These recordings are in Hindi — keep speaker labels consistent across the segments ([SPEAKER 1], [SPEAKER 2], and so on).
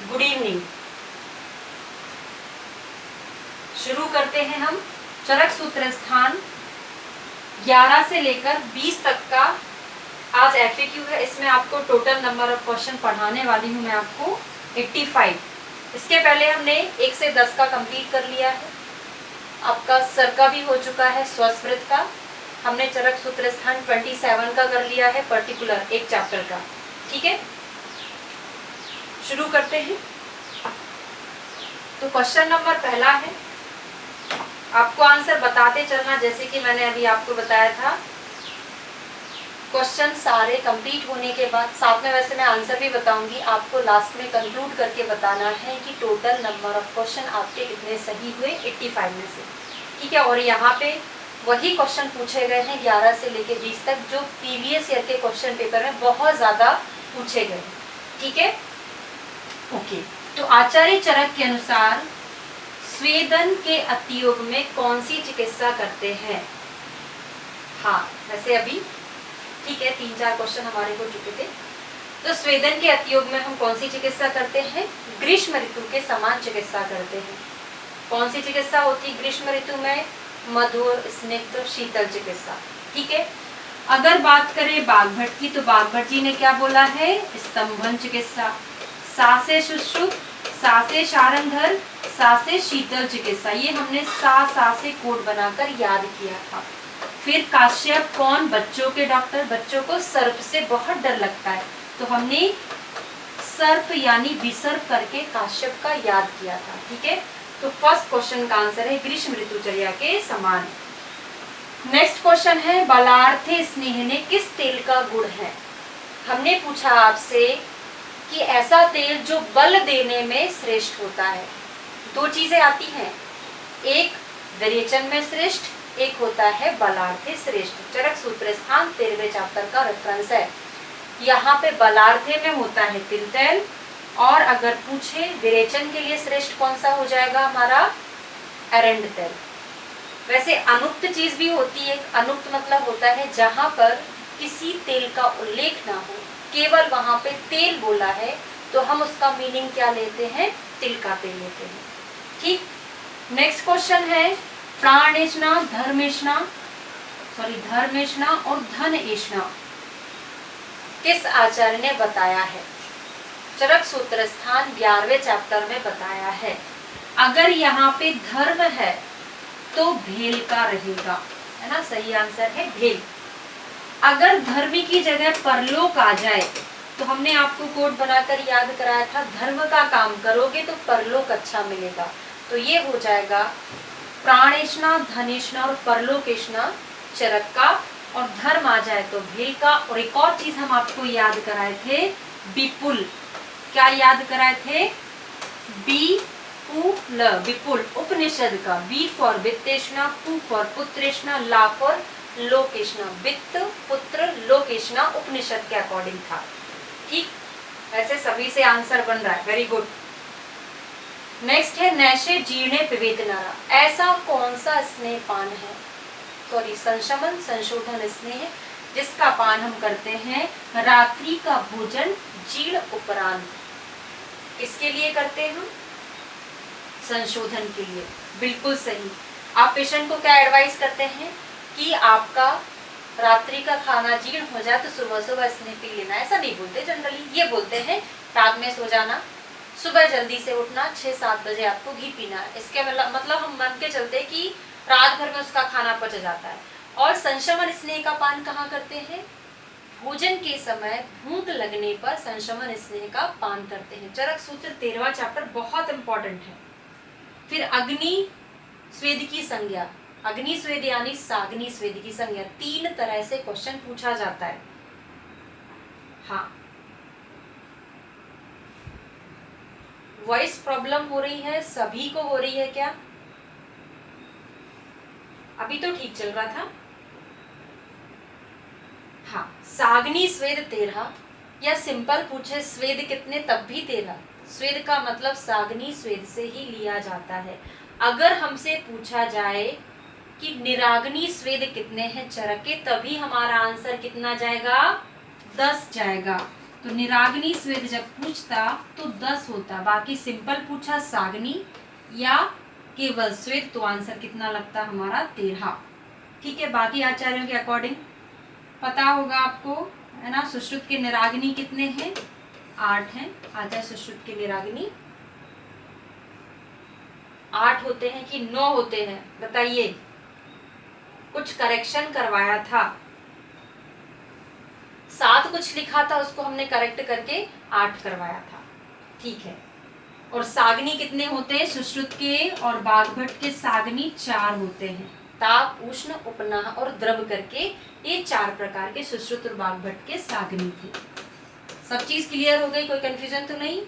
[SPEAKER 1] Good evening. शुरू करते हैं हम चरक सूत्र स्थान 11 से लेकर 20 तक का आज FAQ है। इसमें आपको टोटल नंबर ऑफ क्वेश्चन पढ़ाने वाली हूँ मैं आपको 85। इसके पहले हमने 1 से 10 का कंप्लीट कर लिया है। आपका सर का भी हो चुका है, स्वस्वृत का। हमने चरक सूत्र स्थान 27 का कर लिया है, पर्टिकुलर एक चैप्टर का। ठीक है, शुरू करते हैं। तो क्वेश्चन नंबर पहला है, आपको आंसर बताते चलना जैसे कि मैंने अभी आपको बताया था। क्वेश्चन सारे कंप्लीट होने के बाद साथ में वैसे मैं आंसर भी बताऊंगी, आपको लास्ट में कंक्लूड करके बताना है कि टोटल नंबर ऑफ क्वेश्चन आपके कितने सही हुए 85 में से। ठीक है, और यहाँ पे वही क्वेश्चन पूछे गए हैं 11 से लेके 20 तक, जो प्रीवियस ईयर के क्वेश्चन पेपर में बहुत ज़्यादा पूछे गए। ठीक है, ओके। तो आचार्य चरक के अनुसार स्वेदन के अतियोग में कौन सी चिकित्सा करते हैं? हाँ, वैसे अभी ठीक है, 3-4 क्वेश्चन हमारे हो चुके थे। तो स्वेदन के अतियोग में हम कौन सी चिकित्सा करते हैं? ग्रीष्म ऋतु के समान चिकित्सा करते हैं। कौन सी चिकित्सा होती है ग्रीष्म ऋतु में? मधुर, स्निग्ध, शीतल चिकित्सा। ठीक है, अगर बात करें बागभट्ट की, तो बागभट्ट जी ने क्या बोला है? स्तंभन चिकित्सा। सा से शुश्रुत, सा से शारंधर, सा से शीतल चिकित्सा। ये हमने सा से कोड बनाकर याद किया था। फिर काश्यप कौन? बच्चों के डॉक्टर। बच्चों को सर्प से बहुत डर लगता है, तो हमने सर्प यानी विसर्प करके काश्यप का याद किया था। ठीक है, तो फर्स्ट क्वेश्चन का आंसर है ग्रीष्म ऋतुचर्या के समान। नेक्स्ट क्वेश्चन है, बलार्थे स्नेह ने किस तेल का गुण है? हमने पूछा आपसे कि ऐसा तेल जो बल देने में श्रेष्ठ होता है। दो चीजें आती हैं, एक विरेचन में श्रेष्ठ, एक होता है बलार्थे श्रेष्ठ। चरक सूत्र स्थान 13वें चैप्टर का रेफरेंस है। यहाँ पे बलार्थे में होता है तिल तेल, और अगर पूछे विरेचन के लिए श्रेष्ठ कौन सा हो जाएगा हमारा? एरंड तेल। वैसे अनुक्त चीज भी होती है। अनुक्त मतलब होता है जहां पर किसी तेल का उल्लेख ना हो, केवल वहां पे तेल बोला है, तो हम उसका मीनिंग क्या लेते हैं? तिल का तेल लेते हैं। ठीक, नेक्स्ट क्वेश्चन है, प्राणेषणा, धर्मेषणा और धनएषणा किस आचार्य ने बताया है? चरक सूत्र स्थान 11वें चैप्टर में बताया है। अगर यहाँ पे धर्म है तो भेल का रहेगा, है ना? सही आंसर है भेल। अगर धर्मी की जगह परलोक आ जाए, तो हमने आपको कोड बनाकर याद कराया था, धर्म का काम करोगे तो परलोक अच्छा मिलेगा। तो ये हो जाएगा प्राणेषणा, धनेषणा और परलोकेषणा चरक का, और धर्म आ जाए तो भेल का। और एक और चीज हम आपको याद कराए थे, विपुल। क्या याद कराए थे? विपुल उपनिषद का। We for वित्तेषणा, Pu for पुत्रेषणा, La for लोकेषणा। वित्त, पुत्र, लोकेषणा उपनिषद के अकॉर्डिंग था। ठीक, वैसे सभी से आंसर बन रहा है, वेरी गुड। नेक्स्ट है, नैशे जीर्णे पिबेत नरा। ऐसा कौन सा स्नेह पान है? सॉरी, संशमन, संशोधन स्नेह, जिसका पान हम करते हैं रात्रि का भोजन जीर्ण उपरांत। किसके लिए करते हैं हम? संशोधन के लिए। बिल्कुल सही। आप पेशेंट को क्या एडवाइस करते हैं कि आपका रात्रि का खाना जीर्ण हो जाए तो सुबह सुबह स्नेह पी लेना। ऐसा नहीं बोलते जनरली, ये बोलते हैं रात में सो जाना, सुबह जल्दी से उठना, 6-7 बजे आपको घी पीना है। इसके मतलब हम मान के चलते हैं कि रात भर में उसका खाना पच जाता है। और संशमन स्नेह का पान कहाँ करते हैं? भोजन के समय भूख लगने पर संशमन स्नेह का पान करते हैं। चरक सूत्र 13वां चैप्टर बहुत इंपॉर्टेंट है। फिर अग्नि स्वेद की संज्ञा, अग्नि स्वेद यानी साग्नि स्वेद की संज्ञा। 3 तरह से क्वेश्चन पूछा जाता है। हाँ, वॉइस प्रॉब्लम हो रही है, सभी को हो रही है क्या? अभी तो ठीक चल रहा था। हाँ, साग्नि स्वेद 13, या सिंपल पूछे स्वेद कितने तब भी 13। स्वेद का मतलब साग्नि स्वेद से ही लिया जाता है। अगर हमसे पूछा जाए कि निराग्नि स्वेद कितने हैं चरक के, तभी हमारा आंसर कितना जाएगा? 10 जाएगा। तो निराग्नि स्वेद जब पूछता तो 10 होता, बाकी सिंपल पूछा साग्नि या केवल स्वेद तो आंसर कितना लगता हमारा 13। ठीक है, बाकी आचार्यों के अकॉर्डिंग पता होगा आपको, है ना। सुश्रुत के निराग्नि कितने हैं? 8 हैं। आचार्य सुश्रुत के निराग्नि 8 होते हैं कि 9 होते हैं? बताइए, कुछ करेक्शन करवाया था, 7 कुछ लिखा था, उसको हमने करेक्ट करके 8 करवाया था। ठीक है, और साग्नि कितने होते हैं सुश्रुत के और बाघभट्ट के? साग्नि 4 होते हैं। ताप, उष्ण, उपनाह और द्रव करके ये 4 प्रकार के सुश्रुत और बाघभट्ट के साग्नि थे। सब चीज क्लियर हो गई? कोई कंफ्यूजन तो नहीं?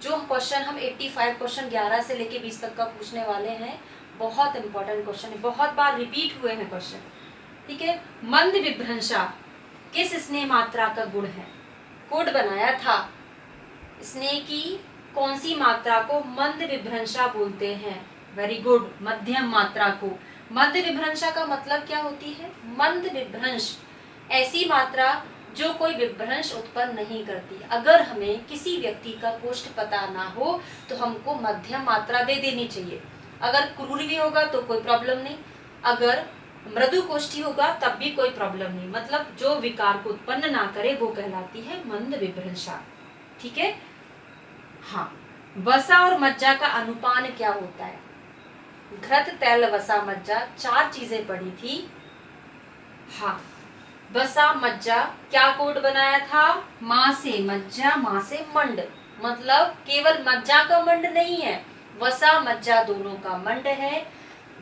[SPEAKER 1] जो क्वेश्चन हम 85 क्वेश्चन 11 से लेके 20 तक का पूछने वाले हैं, बहुत इंपॉर्टेंट क्वेश्चन है, बहुत बार रिपीट हुए हैं क्वेश्चन। ठीक है, मंद विभ्रंशा किस स्नेह मात्रा का गुण है? कोड बनाया था, स्नेह की कौन सी मात्रा को मंद विभ्रंशा बोलते हैं? वेरी गुड, मध्यम मात्रा को। मंद विभ्रंशा का मतलब क्या होती है? मंद विभ्रंश ऐसी मात्रा जो कोई विभ्रंश उत्पन्न नहीं करती। अगर हमें किसी व्यक्ति का कोष्ठ पता ना हो तो हमको मध्यम मात्रा दे देनी चाहिए। अगर क्रूर भी होगा तो कोई प्रॉब्लम नहीं, अगर मृदु कोष्ठी होगा तब भी कोई प्रॉब्लम नहीं, मतलब जो विकार को उत्पन्न ना करे वो कहलाती है मंद विभ्रंशा। ठीक है, हाँ। वसा और मज्जा का अनुपान क्या होता है? घृत, तैल, वसा, मज्जा, 4 चीजें पढ़ी थी। हाँ, वसा मज्जा क्या कोड बनाया था? माँ से मज्जा, माँ से मंड, मतलब केवल मज्जा का मंड नहीं है, वसा मज्जा दोनों का मंड है।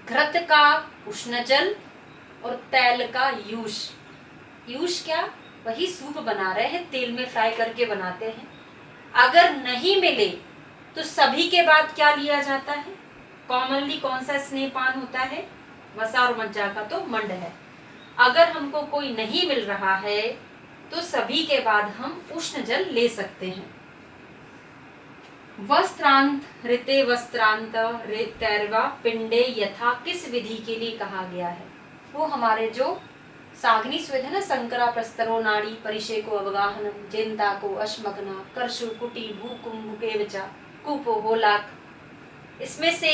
[SPEAKER 1] घृत का उष्ण जल और तैल का यूष। यूष क्या? वही सूप बना रहे हैं, तेल में फ्राई करके बनाते हैं। अगर नहीं मिले तो सभी के बाद क्या लिया जाता है? कॉमनली कौन सा स्नेहपान होता है? वसा और मज्जा का तो मंड है। अगर हमको कोई नहीं मिल रहा है तो सभी के बाद हम उष्ण जल ले सकते हैं। वस्त्रांत ऋते वस्त्रांत ऋतैर्वा पिंडे यथा किस विधि के लिए कहा गया है? वो हमारे जो साग्नि स्वेद है ना, संकरा, प्रस्तरो, नाड़ी, परिषेको, अवगाहनम, जेंता को, अश्मग्ना, कर्षु, कुटी, भू, कुंभुके विचा, कूपो, होलाक, इसमें से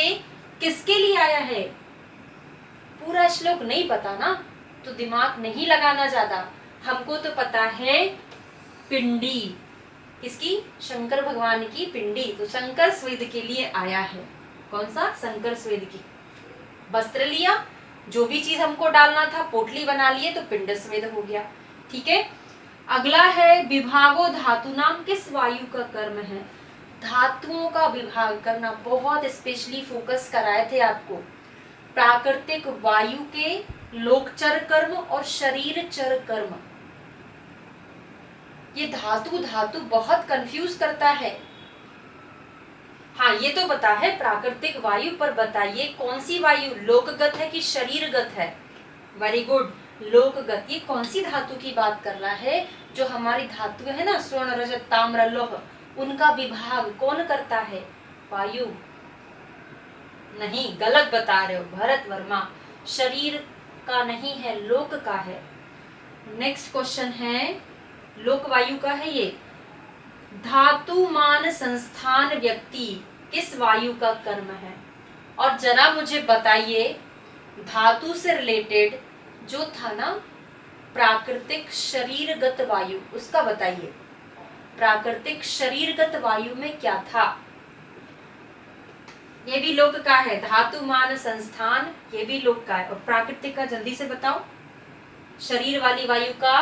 [SPEAKER 1] किसके लिए आया है? पूरा श्लोक नहीं पता ना तो दिमाग नहीं लगाना ज्यादा। हमको तो पता है पिंडी, किसकी? शंकर भगवान की पिंडी, तो शंकर स्वेद के लिए आया है। कौन सा? शंकर स्वेद की। वस्त्र लिया, जो भी चीज हमको डालना था पोटली बना लिए तो पिंड स्वेद हो गया। ठीक है, अगला है विभागो धातु नाम किस वायु का कर्म है? धातुओं का विभाग करना बहुत स्पेशली फोकस कराए थे आपको। प्राकृतिक वायु के लोकचर कर्म और शरीर चर कर्म। ये धातु धातु बहुत कंफ्यूज करता है। हाँ, ये तो पता है प्राकृतिक वायु, पर बताइए कौन सी वायु? लोकगत है कि शरीरगत है? वेरी गुड, लोकगत। ये कौन सी धातु की बात कर रहा है? जो हमारी धातु है ना, स्वर्ण, रजत, ताम्र, लौह, उनका विभाग कौन करता है? वायु। नहीं, गलत बता रहे हो भरत वर्मा, शरीर का नहीं है, लोक का है। नेक्स्ट क्वेश्चन है, लोक वायु का है ये। धातुमान संस्थान व्यक्ति किस वायु का कर्म है? और जरा मुझे बताइए, धातु से रिलेटेड जो था ना प्राकृतिक शरीरगत वायु, उसका बताइए। प्राकृतिक शरीरगत वायु में क्या था? ये भी लोक का है। धातुमान संस्थान ये भी लोक का है। और प्राकृतिक का जल्दी से बताओ, शरीर वाली वायु का।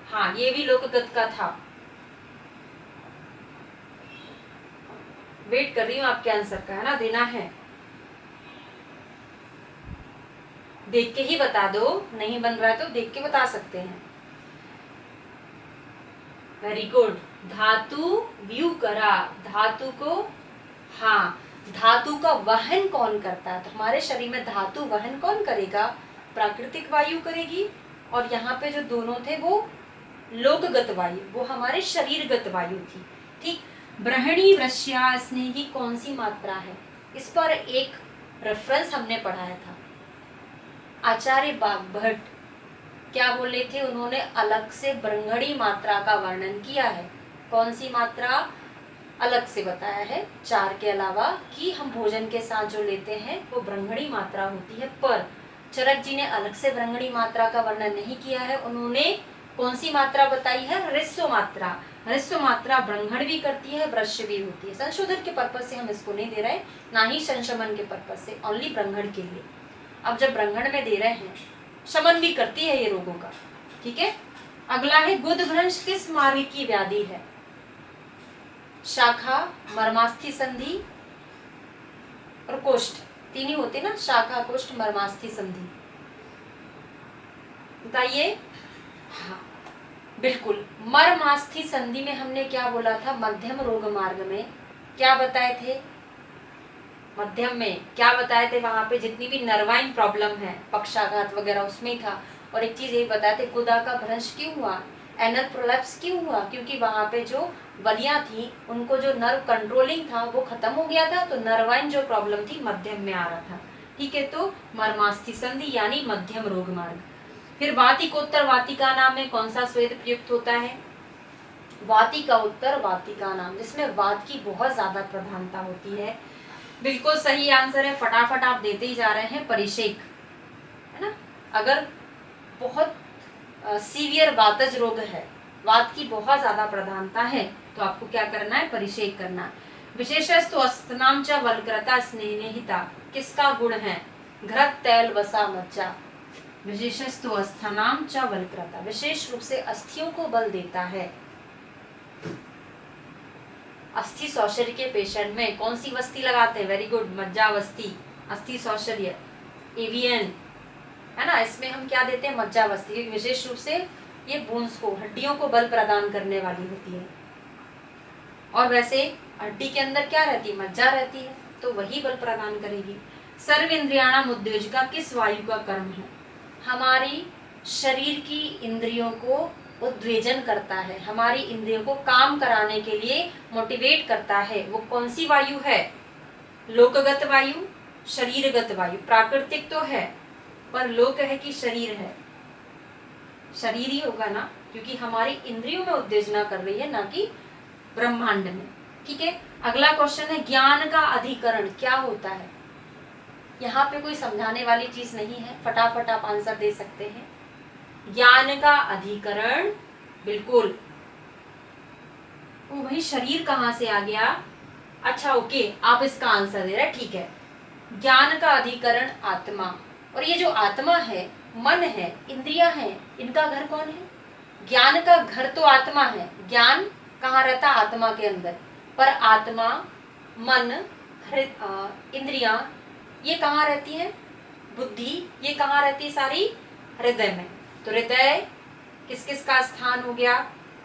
[SPEAKER 1] हाँ, ये भी लोकगत का था। वेट कर रही हूँ आपके आंसर का, है ना, देना है। देख के ही बता दो, नहीं बन रहा है तो देख के बता सकते हैं। वेरी गुड, धातु व्यू करा, धातु को। हाँ, धातु का वहन कौन करता है? तो हमारे शरीर में धातु वहन कौन करेगा? प्राकृतिक वायु करेगी। और यहाँ पे जो दोनों थे वो लोकगत वायु, वो हमारे शरीरगत वायु थी। ठीक, ब्रहणी वृष्या स्नेह की कौन सी मात्रा है? इस पर एक रेफरेंस हमने पढ़ाया था, आचार्य बाघभट्ट। क्या बोले थे उन्होंने? अलग से ब्रह्मणी मात्रा का वर्णन किया है। कौन सी मात्रा? अलग से बताया है 4 के अलावा कि हम भोजन के साथ जो लेते हैं वो ब्रह्मणी मात्रा होती है। पर चरक जी ने अलग से ब्रह्मणी मात्रा का वर्णन नहीं किया है। उन्होंने कौन सी मात्रा बताई है? ह्रस्व मात्रा। ह्रस्व मात्रा ब्रह्मण भी करती है, वृश्य भी होती है। संशोधन के पर्पज से हम इसको नहीं दे रहे, ना ही संशमन के पर्पज से, ओनली ब्रह्मण के लिए। अब जब ब्रह्मण में दे रहे हैं, शमन भी करती है ये रोगों का। ठीक है। अगला है गुदभ्रंश किस मार्ग की व्याधि है? शाखा, मर्मास्थि संधि और कोष्ठ, तीन ही होते ना, शाखा, कोष्ठ, मर्मास्थि संधि। बताइए। हाँ बिल्कुल, मर्मास्थि संधि में हमने क्या बोला था? मध्यम रोग मार्ग में क्या बताए थे? मध्यम में क्या बताए थे? वहां पे जितनी भी नर्वाइन प्रॉब्लम है, पक्षाघात वगैरह, उसमें ही था। और एक चीज ये बताए थे, गुदा का भ्रंश क्यों हुआ, एनल प्रोलैप्स क्यों हुआ? क्योंकि वहां पे जो बलियां थी, उनको जो नर्व कंट्रोलिंग था वो खत्म हो गया था, तो नर्वाइन जो प्रॉब्लम थी मध्यम में आ रहा था। ठीक है, तो मर्मास्थि संधि यानी मध्यम रोग मार्ग। फिर वातिकोत्तर वातिका नाम में कौन सा स्वेद प्रयुक्त होता है? वातिका उत्तर वातिका नाम, जिसमें वात की बहुत ज्यादा प्रधानता होती है। बिल्कुल सही आंसर है, फटाफट आप देते ही जा रहे हैं। परिषेक है ना। अगर बहुत सीवियर वातज रोग है, वात की बहुत ज्यादा प्रधानता है, तो आपको क्या करना है? परिषेक करना है। विशेषस्तु अस्थनाम च वल्कृता स्नेहिता किसका गुण है? घृत, तैल, वसा, मज्जा। विशेषस्तु अस्थनाम च वल्कृता, विशेष रूप से अस्थियों को बल देता है। अस्थि शौचर्य के पेशेंट में कौन सी वस्ती लगाते हैं? वेरी गुड, मज्जावस्ती। अस्थि शौचर्य, एवियन है ना, इसमें हम क्या देते हैं? मज्जावस्ती। विशेष रूप से ये बोन्स को, हड्डियों को बल प्रदान करने वाली होती है। और वैसे हड्डी के अंदर क्या रहती है? मज्जा रहती है, तो वही बल प्रदान करेगी। सर्व इंद्रियाणाम उद्वेजिका किस वायु का कर्म है? हमारी शरीर की इंद्रियों को उद्वेजन करता है, हमारी इंद्रियों को काम कराने के लिए मोटिवेट करता है। वो कौन सी वायु है? लोकगत वायु, शरीरगत वायु। प्राकृतिक तो है, पर लोक है कि शरीर है? शरीर ही होगा ना, क्योंकि हमारी इंद्रियों में उत्तेजना कर रही है, ना कि ब्रह्मांड में। ठीक है। अगला क्वेश्चन है, ज्ञान का अधिकरण क्या होता है? यहाँ पे कोई समझाने वाली चीज नहीं है, फटाफट आप आंसर दे सकते हैं। ज्ञान का अधिकरण, बिल्कुल। ओ भाई, शरीर कहाँ से आ गया? अच्छा ओके, आप इसका आंसर दे रहे हैं, ठीक है। ज्ञान का अधिकरण आत्मा, और ये जो आत्मा है, मन है, इंद्रियां हैं, इनका घर कौन है? ज्ञान का घर तो आत्मा है। ज्ञान कहाँ रहता? आत्मा के अंदर। पर आत्मा, मन, इंद्रियां, ये कहाँ रहती हैं? बुद्धि, ये कहाँ रहती है सारी? हृदय में। तो हृदय किस किस का स्थान हो गया?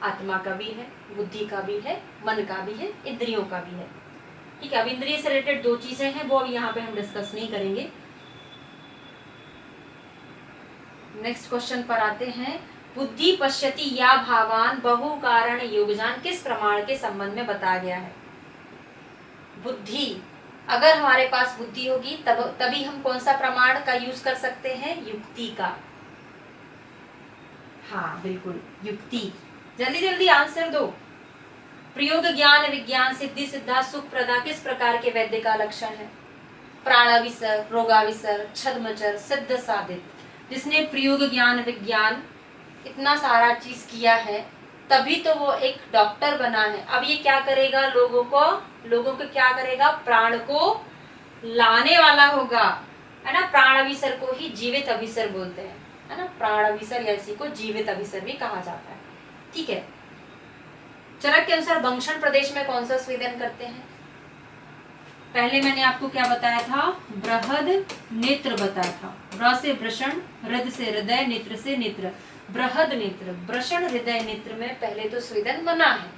[SPEAKER 1] आत्मा का भी है, बुद्धि का भी है, मन का भी है, इंद्रियों का भी है। ठीक है। अब इंद्रिय से रिलेटेड दो चीजें हैं, वो अब यहाँ पे हम डिस्कस नहीं करेंगे। नेक्स्ट क्वेश्चन पर आते हैं। बुद्धि पश्यति या भावान बहु कारण योगजान किस प्रमाण के संबंध में बताया गया है? बुद्धि, अगर हमारे पास बुद्धि होगी तभी हम कौन सा प्रमाण का यूज कर सकते हैं? युक्ति का। हाँ बिल्कुल, युक्ति। जल्दी जल्दी आंसर दो। प्रयोग, ज्ञान, विज्ञान, सिद्धि, सिद्धा, सुख प्रदा किस प्रकार के वैद्य का लक्षण है? प्राणाविसर, रोगाविसर, छद्मचर, सिद्ध, साधित। जिसने प्रयोग, ज्ञान, विज्ञान इतना सारा चीज किया है, तभी तो वो एक डॉक्टर बना है। अब ये क्या करेगा? लोगों को क्या करेगा? प्राण को लाने वाला होगा, है ना। प्राण अभिसर को ही जीवित अभिसर बोलते हैं, है ना। प्राण अभिसर या इसी को जीवित अभिसर भी कहा जाता है। ठीक है। चरक के अनुसार दक्षिण प्रदेश में कौन सा स्वेदन करते हैं? पहले मैंने आपको क्या बताया था? बृहद नेत्र बताया था। ब्र से वृषण, हृद से हृदय, नेत्र से नेत्र। बृहद नेत्र, वृषण, हृदय, नेत्र में पहले तो स्वेदन मना है।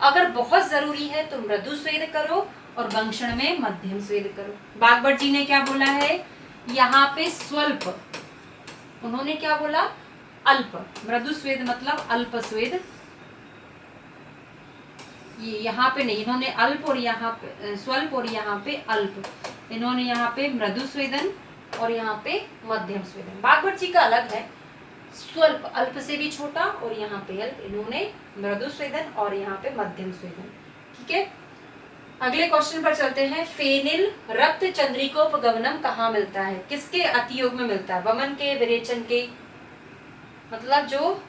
[SPEAKER 1] अगर बहुत जरूरी है तो मृदु स्वेद करो, और दक्षिण में मध्यम स्वेद करो। बागभट्ट जी ने क्या बोला है? यहाँ पे स्वल्प, उन्होंने क्या बोला? अल्प। मृदु स्वेद मतलब अल्प स्वेद, ये यहाँ पे नहीं, इन्होंने अल्प और यहाँ पे स्वल्प और यहाँ पे अल्प। इन्होंने यहाँ पे मृदु स्वेदन और यहाँ पे मध्यम स्वेदन। बागभट्ट जी का अलग है। स्वल्प, अल्प से भी छोटा, और यहाँ पे अल्प, इन्होंने मृदु स्वेदन और यहाँ पे मध्यम स्वेदन। ठीक है, अगले क्वेश्चन पर चलते हैं। फेनिल रक्त चंद्रिकोपगमनम कहाँ मिलता है, किसके अतियोग में मिलता है, वमन के, विरेचन के, मतलब जो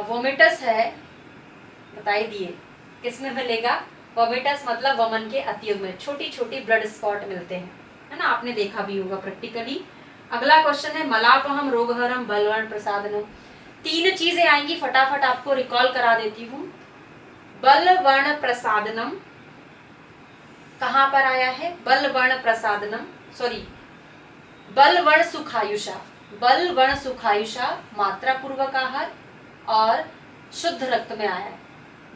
[SPEAKER 1] वोमिटस है, बताई दिए किसमें मिलेगा, वोमिटस मतलब वमन के अतियोग में छोटी छोटी ब्लड स्पॉट मिलते हैं, है ना, आपने देखा भी होगा प्रैक्टिकली। अगला क्वेश्चन है मलापहम, रोगहरम, बलवर्ण, प्रसादनम। तीन चीजें आएंगी, फटाफट आपको रिकॉल करा देती हूँ। बलवर्ण प्रसादनम कहाँ पर आया है, बलवर्ण प्रसादनम, सॉरी बलवर्ण सुखायुषा, बलवर्ण सुखायुषा मात्रा पूर्वक आहार और शुद्ध रक्त में आया है।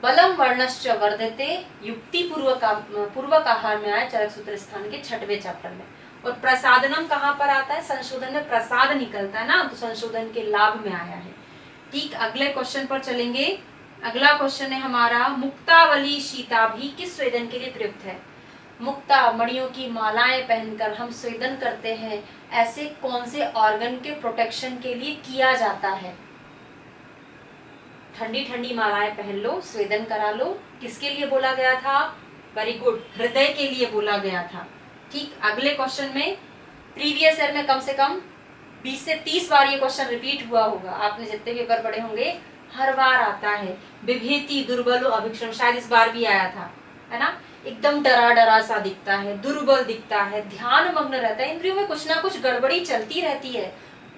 [SPEAKER 1] बलम वर्णश्च वर्धते युक्ति पूर्वक आहार में आया चरक सूत्र स्थान के 6वें चैप्टर में। और प्रसादनम कहाँ पर आता है, संशोधन में प्रसाद निकलता है ना, तो संशोधन के लाभ में आया है। ठीक, अगले क्वेश्चन पर चलेंगे। अगला क्वेश्चन है हमारा, मुक्तावली शीताभि किस स्वेदन के लिए प्रयुक्त है। मुक्ता, मणियों की मालाएं पहनकर हम स्वेदन करते हैं, ऐसे कौन से ऑर्गन के प्रोटेक्शन के लिए किया जाता है। ठंडी ठंडी मालाएं पहन लो, स्वेदन करा लो, किसके लिए बोला गया था, वेरी गुड, हृदय के लिए बोला गया था। ठीक, अगले क्वेश्चन में प्रीवियस ईयर में कम से कम 20 से 30 बार ये क्वेश्चन रिपीट हुआ होगा, आपने जितने पेपर पढ़े होंगे हर बार आता है। विभेति दुर्बलो अभिक्षण, शायद इस बार भी आया था, है ना, एकदम डरा डरा सा दिखता है, दुर्बल दिखता है, ध्यान मग्न रहता है, इंद्रियों में कुछ ना कुछ गड़बड़ी चलती रहती है।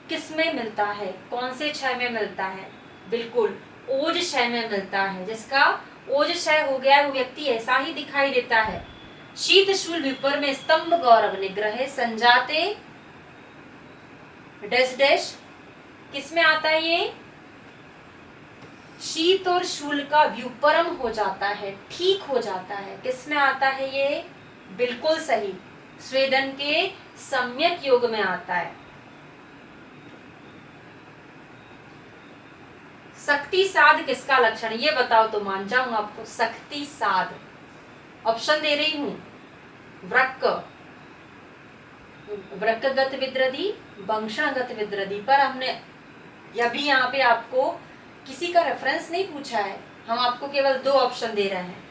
[SPEAKER 1] किसमें मिलता है, कौन से क्षय में मिलता है, बिल्कुल ओज क्षय में मिलता है। जिसका ओज क्षय हो गया है वो व्यक्ति ऐसा ही दिखाई देता है। शीत शूल विपर में स्तंभ गौरव निग्रह संजाते डैश डैश, किसमें आता है ये, शीत और शूल का व्युपरम हो जाता है, ठीक हो जाता है, किसमें आता है ये, बिल्कुल सही, स्वेदन के सम्यक योग में आता है। शक्ति साध किसका लक्षण, ये बताओ तो मान जाऊंगा आपको। शक्ति साध, ऑप्शन दे रही हूं, वृक्क, वृक्कगत विद्रदी, वंक्षणगत विद्रदी, पर हमने अभी यहाँ पे आपको किसी का रेफरेंस नहीं पूछा है, हम आपको केवल 2 ऑप्शन दे रहे हैं।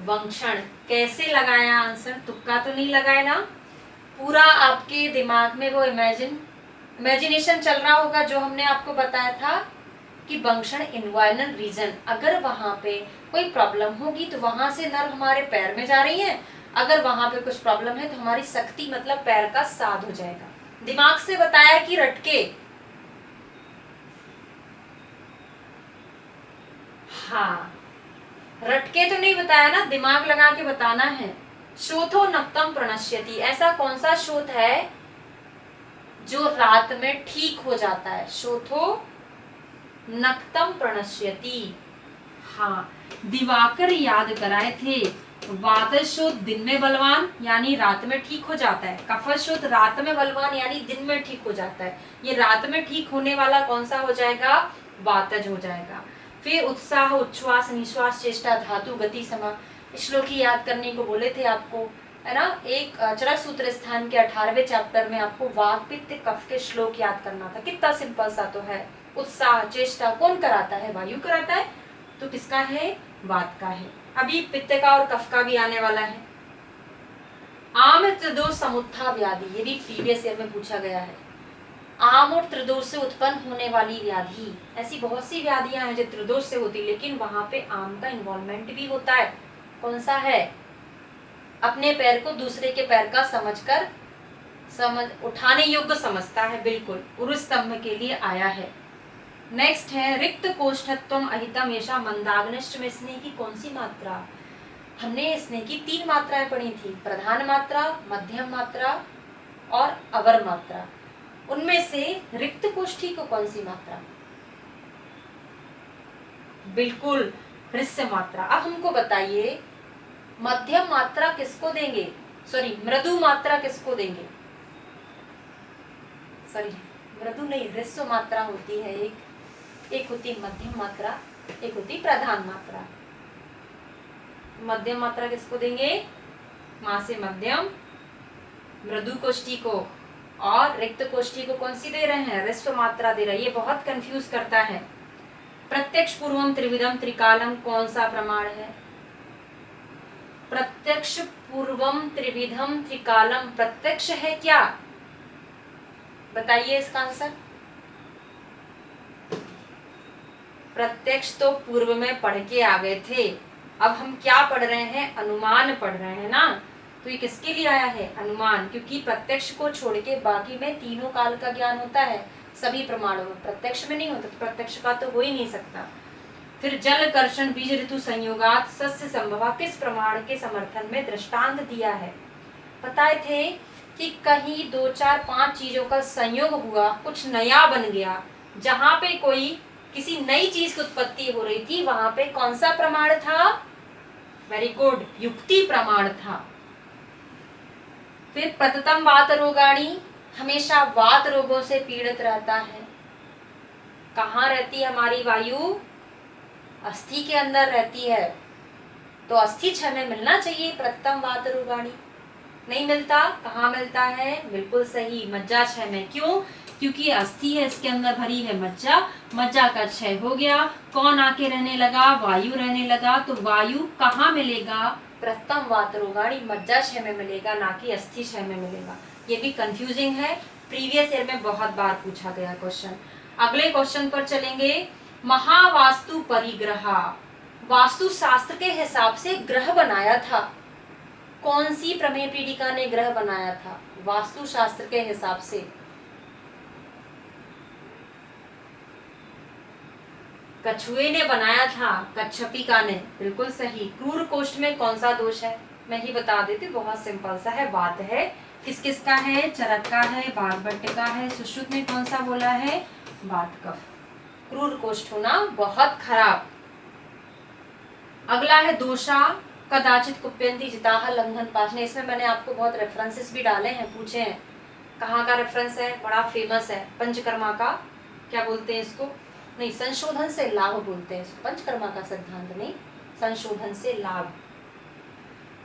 [SPEAKER 1] वंक्षण कैसे लगाया आंसर, तुक्का तो नहीं लगाया ना, पूरा आपके दिमाग में वो इमेजिनेशन चल रहा होगा जो हमने आपको बताया था कि वंक्षण इन्वायरनल रीजन, अगर वहां पे कोई प्रॉब्लम होगी तो वहां से नर्व हमारे पैर में जा रही है, अगर वहां पे कुछ प्रॉब्लम है तो हमारी शक्ति मतलब पैर का साध हो जाएगा। दिमाग से बताया कि रटके, हाँ रटके तो नहीं बताया ना, दिमाग लगा के बताना है। शोथो नक्तम प्रणश्यति, ऐसा कौन सा शोथ है जो रात में ठीक हो जाता है, शोथो नक्तम प्रणश्यति। हाँ, दिवाकर याद कराए थे, वातशोथ दिन में बलवान यानी रात में ठीक हो जाता है, कफशोथ रात में बलवान यानी दिन में ठीक हो जाता है। ये रात में ठीक होने वाला कौन सा हो जाएगा, वातज हो जाएगा। फिर उत्साह, उच्छ्वास, निश्वास, चेष्टा, धातु, गति, समा, श्लोक ही याद करने को बोले थे आपको, है ना। एक चरक सूत्र स्थान के 18वें चैप्टर में आपको वात पित्त कफ के श्लोक याद करना था, कितना सिंपल सा तो है। उत्साह, चेष्टा कौन कराता है, वायु कराता है, तो किसका है, वात का है। अभी पित्त का और कफ का भी आने वाला है। आम त्रिदोष समुत्था व्याधि, ये भी प्रीवियस ईयर में पूछा गया है। आम और त्रिदोष से उत्पन्न होने वाली व्याधि, ऐसी बहुत सी व्याधियां हैं जो त्रिदोष से होती, लेकिन वहां पे आम का इन्वॉल्वमेंट भी होता है। कौन सा है, अपने पैर को दूसरे के पैर का समझकर उठाने योग्य समझता है, बिल्कुल उरुज स्तंभ के लिए आया है। नेक्स्ट है रिक्त कोष्ठत्वम अहितम ऐसा मंदाग्निश्च में स्नेह की कौन सी मात्रा, हमने स्नेह की 3 मात्राएं पढ़ी थी, प्रधान मात्रा, मध्यम मात्रा और अवर मात्रा। उनमें से रिक्त कोष्ठी को कौन सी मात्रा, बिल्कुल ह्रस्व मात्रा। अब हमको बताइए मध्यम मात्रा किसको देंगे, सॉरी मृदु मात्रा किसको देंगे, सॉरी मृदु नहीं, ह्रस्व मात्रा होती है एक होती मध्यम मात्रा, एक होती प्रधान मात्रा। मध्यम मात्रा किसको देंगे, मां से मध्यम, मृदु कोष्ठी को और रिक्त कोष्ठी को कौन सी दे रहे हैं, ह्रस्व मात्रा दे रहे हैं। ये बहुत कंफ्यूज करता है। प्रत्यक्ष पूर्वम त्रिविधम त्रिकालम कौन सा प्रमाण है? प्रत्यक्ष पूर्वम त्रिविधम त्रिकालम प्रत्यक्ष है क्या? बताइए इसका आंसर। प्रत्यक्ष तो पूर्व में पढ़ के आ गए थे, अब हम क्या पढ़ रहे हैं, अनुमान पढ़ रहे हैं ना। तो ये किसके लिए आया है, अनुमान, क्योंकि प्रत्यक्ष को छोड़ के बाकी में तीनों काल का ज्ञान होता है सभी प्रमाणों में, प्रत्यक्ष में नहीं होता, तो प्रत्यक्ष का तो हो ही नहीं सकता। फिर जल कर्षण बीज ऋतु संयोगात सस्य संभवा किस प्रमाण के समर्थन में दृष्टांत दिया है? बताए थे कि कहीं 2 4 5 चीजों का संयोग हुआ, कुछ नया बन गया, जहां पे कोई किसी नई चीज की उत्पत्ति हो रही थी, वहां पे कौन सा प्रमाण था? वेरी गुड, युक्ति प्रमाण था। फिर प्रततम वात रोगाणी, हमेशा वात रोगों से पीड़ित रहता है। कहाँ रहती है हमारी वायु? अस्थि के अंदर रहती है, तो अस्थि छय में मिलना चाहिए प्रततम वात रोगाणी, नहीं मिलता। कहाँ मिलता है? बिल्कुल सही, मज्जा छय में। क्यों? क्योंकि अस्थि है, इसके अंदर भरी है मज्जा, मज्जा का क्षय हो गया, कौन आके रहने लगा? वायु रहने लगा। तो वायु कहाँ मिलेगा? प्रथम वात रोगाणी, मज्जा क्षय में मिलेगा, ना कि अस्थि क्षय में मिलेगा। ये भी कंफ्यूजिंग है, प्रीवियस ईयर में बहुत बार पूछा गया क्वेश्चन। अगले क्वेश्चन पर चलेंगे। महावास्तु परिग्रह, वास्तु शास्त्र के हिसाब से ग्रह बनाया था। कौन सी प्रमेय पीडिका ने ग्रह बनाया था वास्तु शास्त्र के हिसाब से? कछुए ने बनाया था, कच्छपिका ने, बिल्कुल सही। क्रूर कोष्ठ में कौन सा दोष है? मैं ही बता देती, बहुत सिंपल सा है, वात है। किस किस का है? चरक का है, बागभट्ट का है। सुश्रुत में कौन सा बोला है? वात कफ। क्रूर कोष्ठ होना बहुत खराब। अगला है दोषा कदाचित कुप्यंती जिताह लंघन पाशने। इसमें मैंने आपको बहुत रेफरेंसेस भी डाले हैं, पूछे हैं। कहाँ का रेफरेंस है? बड़ा फेमस है, पंचकर्मा का, क्या बोलते हैं इसको, नहीं, संशोधन से लाभ बोलते हैं इसको, पंचकर्मा का सिद्धांत नहीं, संशोधन से लाभ।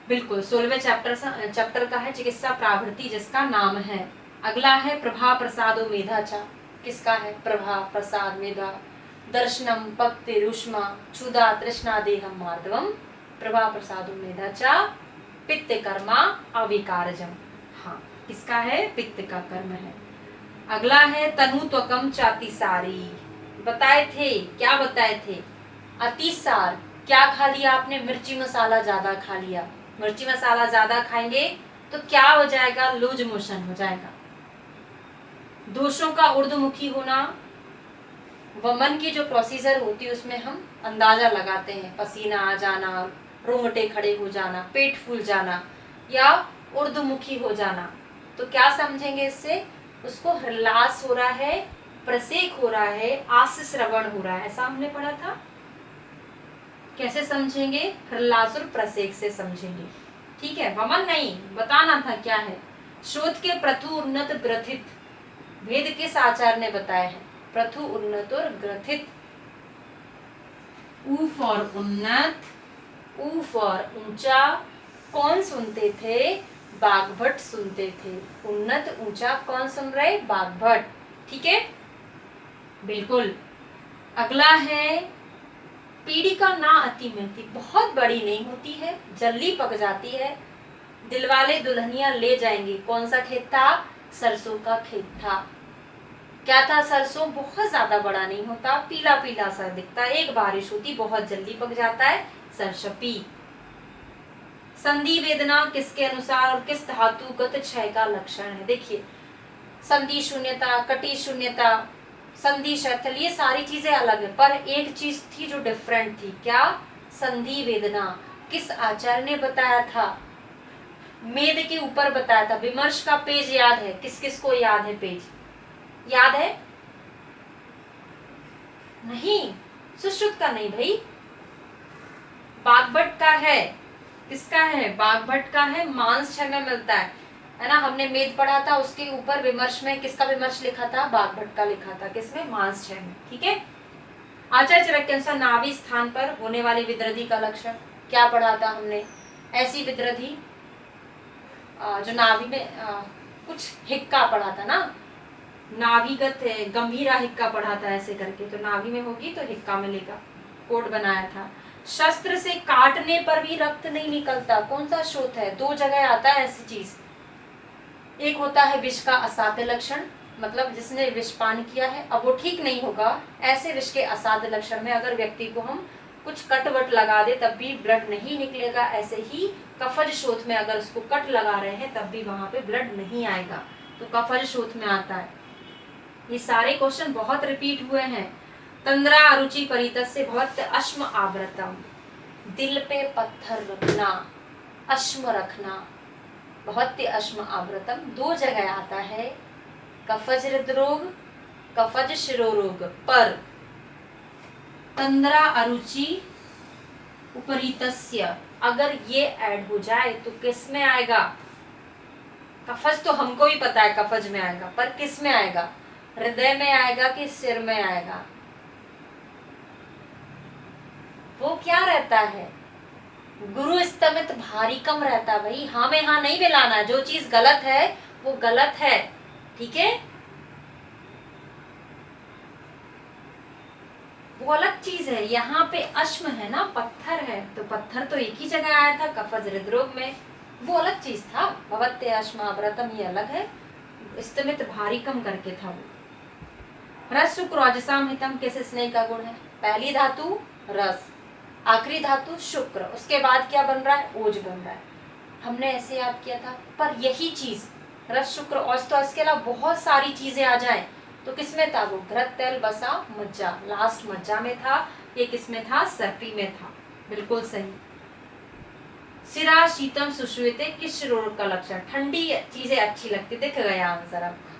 [SPEAKER 1] बिल्कुल 16वें चैप्टर का है चिकित्सा प्रावृत्ति, जिसका नाम है। अगला है प्रभा प्रसादो मेधा चा, किसका है? प्रभा प्रसाद मेधा। दर्शनम पक्तिरुष्मा क्षुधा तृष्णा देहम मार्दवम प्रभा प्रसादो मेधा चा पित्त कर्मा अविकारजम। हाँ, किसका है? पित्त का कर्म है। अगला है तनु त्वकम चातिसारी, बताए थे, क्या बताए थे? अतिसार, क्या खा लिया आपने? मिर्ची मसाला ज्यादा खा लिया। मिर्ची मसाला ज्यादा खाएंगे तो क्या हो जाएगा? लूज मोशन हो जाएगा। दोषों का ऊर्ध्वमुखी होना, वमन की जो प्रोसीजर होती है उसमें हम अंदाजा लगाते हैं, पसीना आ जाना, रोंगटे खड़े हो जाना, पेट फूल जाना या ऊर्ध्वमुखी हो जाना, तो क्या समझेंगे इससे? उसको हृल्लास हो रहा है, प्रसेक हो रहा है, आस्य श्रवण हो रहा है, ऐसा हमने पढ़ा था। कैसे समझेंगे? हृल्लास और प्रसेक से समझेंगे, ठीक है। वमन नहीं, बताना था क्या है। शोध के प्रथु उन्नत ग्रथित, भेद किस आचार्य ने बताया है? प्रथु उन्नत और ग्रथित। ऊ फॉर उन्नत, ऊ फॉर ऊंचा, कौन सुनते थे? बागभट्ट सुनते थे। उन्नत ऊंचा कौन सुन रहे? बागभट्ट, ठीक है, बिल्कुल। अगला है पीड़िका ना अति महती, बहुत बड़ी नहीं होती है, जल्दी पक जाती है, दिलवाले दुल्हनिया ले जाएंगे। कौन सा खेत था? सरसों का खेत था। क्या था? सरसों बहुत ज्यादा बड़ा नहीं होता, पीला पीला सा दिखता है, एक बारिश होती बहुत जल्दी पक जाता है, सरसपी। संधि वेदना किसके अनुसार और किस धातुगत क्षय का लक्षण है? देखिए, संधि शून्यता, कटी शून्यता, संधि शैथल, ये सारी चीजें अलग है, पर एक चीज थी जो डिफरेंट थी, क्या? संधि वेदना। किस आचार्य ने बताया था? मेद के ऊपर बताया था। विमर्श का पेज याद है? किस किस को याद है पेज? याद है? नहीं, सुश्रुत का नहीं भाई, बागभट्ट का है। किसका है? बागभट्ट का है, मांस क्षय में मिलता है ना। हमने मेद पढ़ा था, उसके ऊपर विमर्श में किसका विमर्श लिखा था? बागभट्ट का लिखा था। किसमें? मांस क्षय में, ठीक है। आचार्य चरक के अनुसार नाभि स्थान पर होने वाली विद्रधि का लक्षण क्या पढ़ा था हमने? ऐसी विद्रधि जो नाभि में कुछ हिक्का पढ़ा था ना, नाभिगत है, गंभीरा हिक्का पढ़ा था ऐसे करके, तो नाभि में होगी तो हिक्का मिलेगा, कोड बनाया था। शस्त्र से काटने पर भी रक्त नहीं निकलता, कौन सा शोथ है? 2 जगह आता है ऐसी चीज। एक होता है विष का असाध्य लक्षण, मतलब जिसने विष पान किया है अब वो ठीक नहीं होगा, ऐसे विष के असाध्य लक्षण में अगर व्यक्ति को हम कुछ कट वट लगा दे तब भी ब्लड नहीं निकलेगा। ऐसे ही कफज शोथ में अगर उसको कट लगा रहे हैं तब भी वहां पे ब्लड नहीं आएगा, तो कफज शोथ में आता है। ये सारे क्वेश्चन बहुत रिपीट हुए हैं। तंद्रा अरुचि परितस्य भवत्य अश्म आवृतम, दिल पे पत्थर रखना, अश्म रखना, भवत्य अश्म आवृतम 2 जगह आता है, कफज हृदरोग, कफज शिरोरोग पर। तंद्रा अरुचि उपरीतस्य अगर ये ऐड हो जाए तो किस में आएगा? कफज तो हमको भी पता है कफज में आएगा, पर किस में आएगा? हृदय में आएगा कि सिर में आएगा? वो क्या रहता है? गुरु स्तमित भारी कम रहता है भाई। हाँ में हाँ नहीं मिलाना, जो चीज गलत है वो गलत है, ठीक है, वो अलग चीज है। यहाँ पे अश्म है ना, पत्थर है, तो पत्थर तो एक ही जगह आया था कफज हृदरोग में, वो अलग चीज था। भवत्य अश्म आवृतम ये अलग है, स्तमित भारी कम करके था वो। रस शुक्र रजसाम हितम किस स्नेह का गुण है? पहली धातु रस, आखिरी धातु शुक्र, उसके बाद क्या बन रहा है? ओज बन रहा है। हमने ऐसे याद किया था, पर यही चीज रस शुक्र ओज, तो इसके अलावा बहुत सारी चीजें आ जाए तो किसमें था वो? घृत तेल बसा मज्जा, लास्ट मज्जा में था। ये किसमें था? सर्पी में था, बिल्कुल सही। सिरा शीतम सुश्रुते किस रोग का लक्षण? ठंडी चीजें अच्छी लगती, दिख गया आंसर आपका।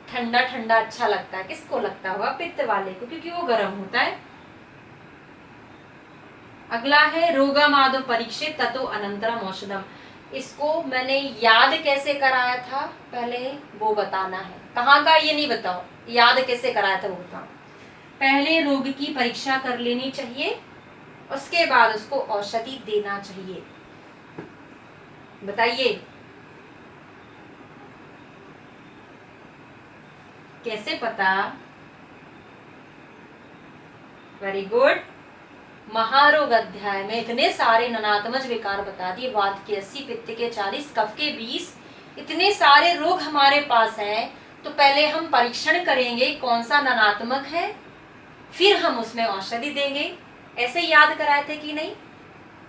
[SPEAKER 1] ठंडा ठंडा अच्छा लगता है, किसको लगता होगा? पित्त वाले को, क्योंकि वो गर्म होता है। अगला है रोगमादो परीक्षित ततो अनंतरम औषधम। इसको मैंने याद कैसे कराया था पहले वो बताना है। कहाँ का ये नहीं बताओ, याद कैसे कराया था वो बताओ। पहले रोग की परीक्षा कर लेनी चाहिए, उसके बाद उसको औषधि देना चाहिए। बताइए कैसे पता? Very good. महारोग अध्याय में इतने सारे ननात्मज विकार बता दिए, वात के 80, पित्त के 40, कफ के 20, इतने सारे रोग हमारे पास हैं, तो पहले हम परीक्षण करेंगे कौन सा ननात्मक है, फिर हम उसमें औषधि देंगे। ऐसे याद कराए थे कि नहीं?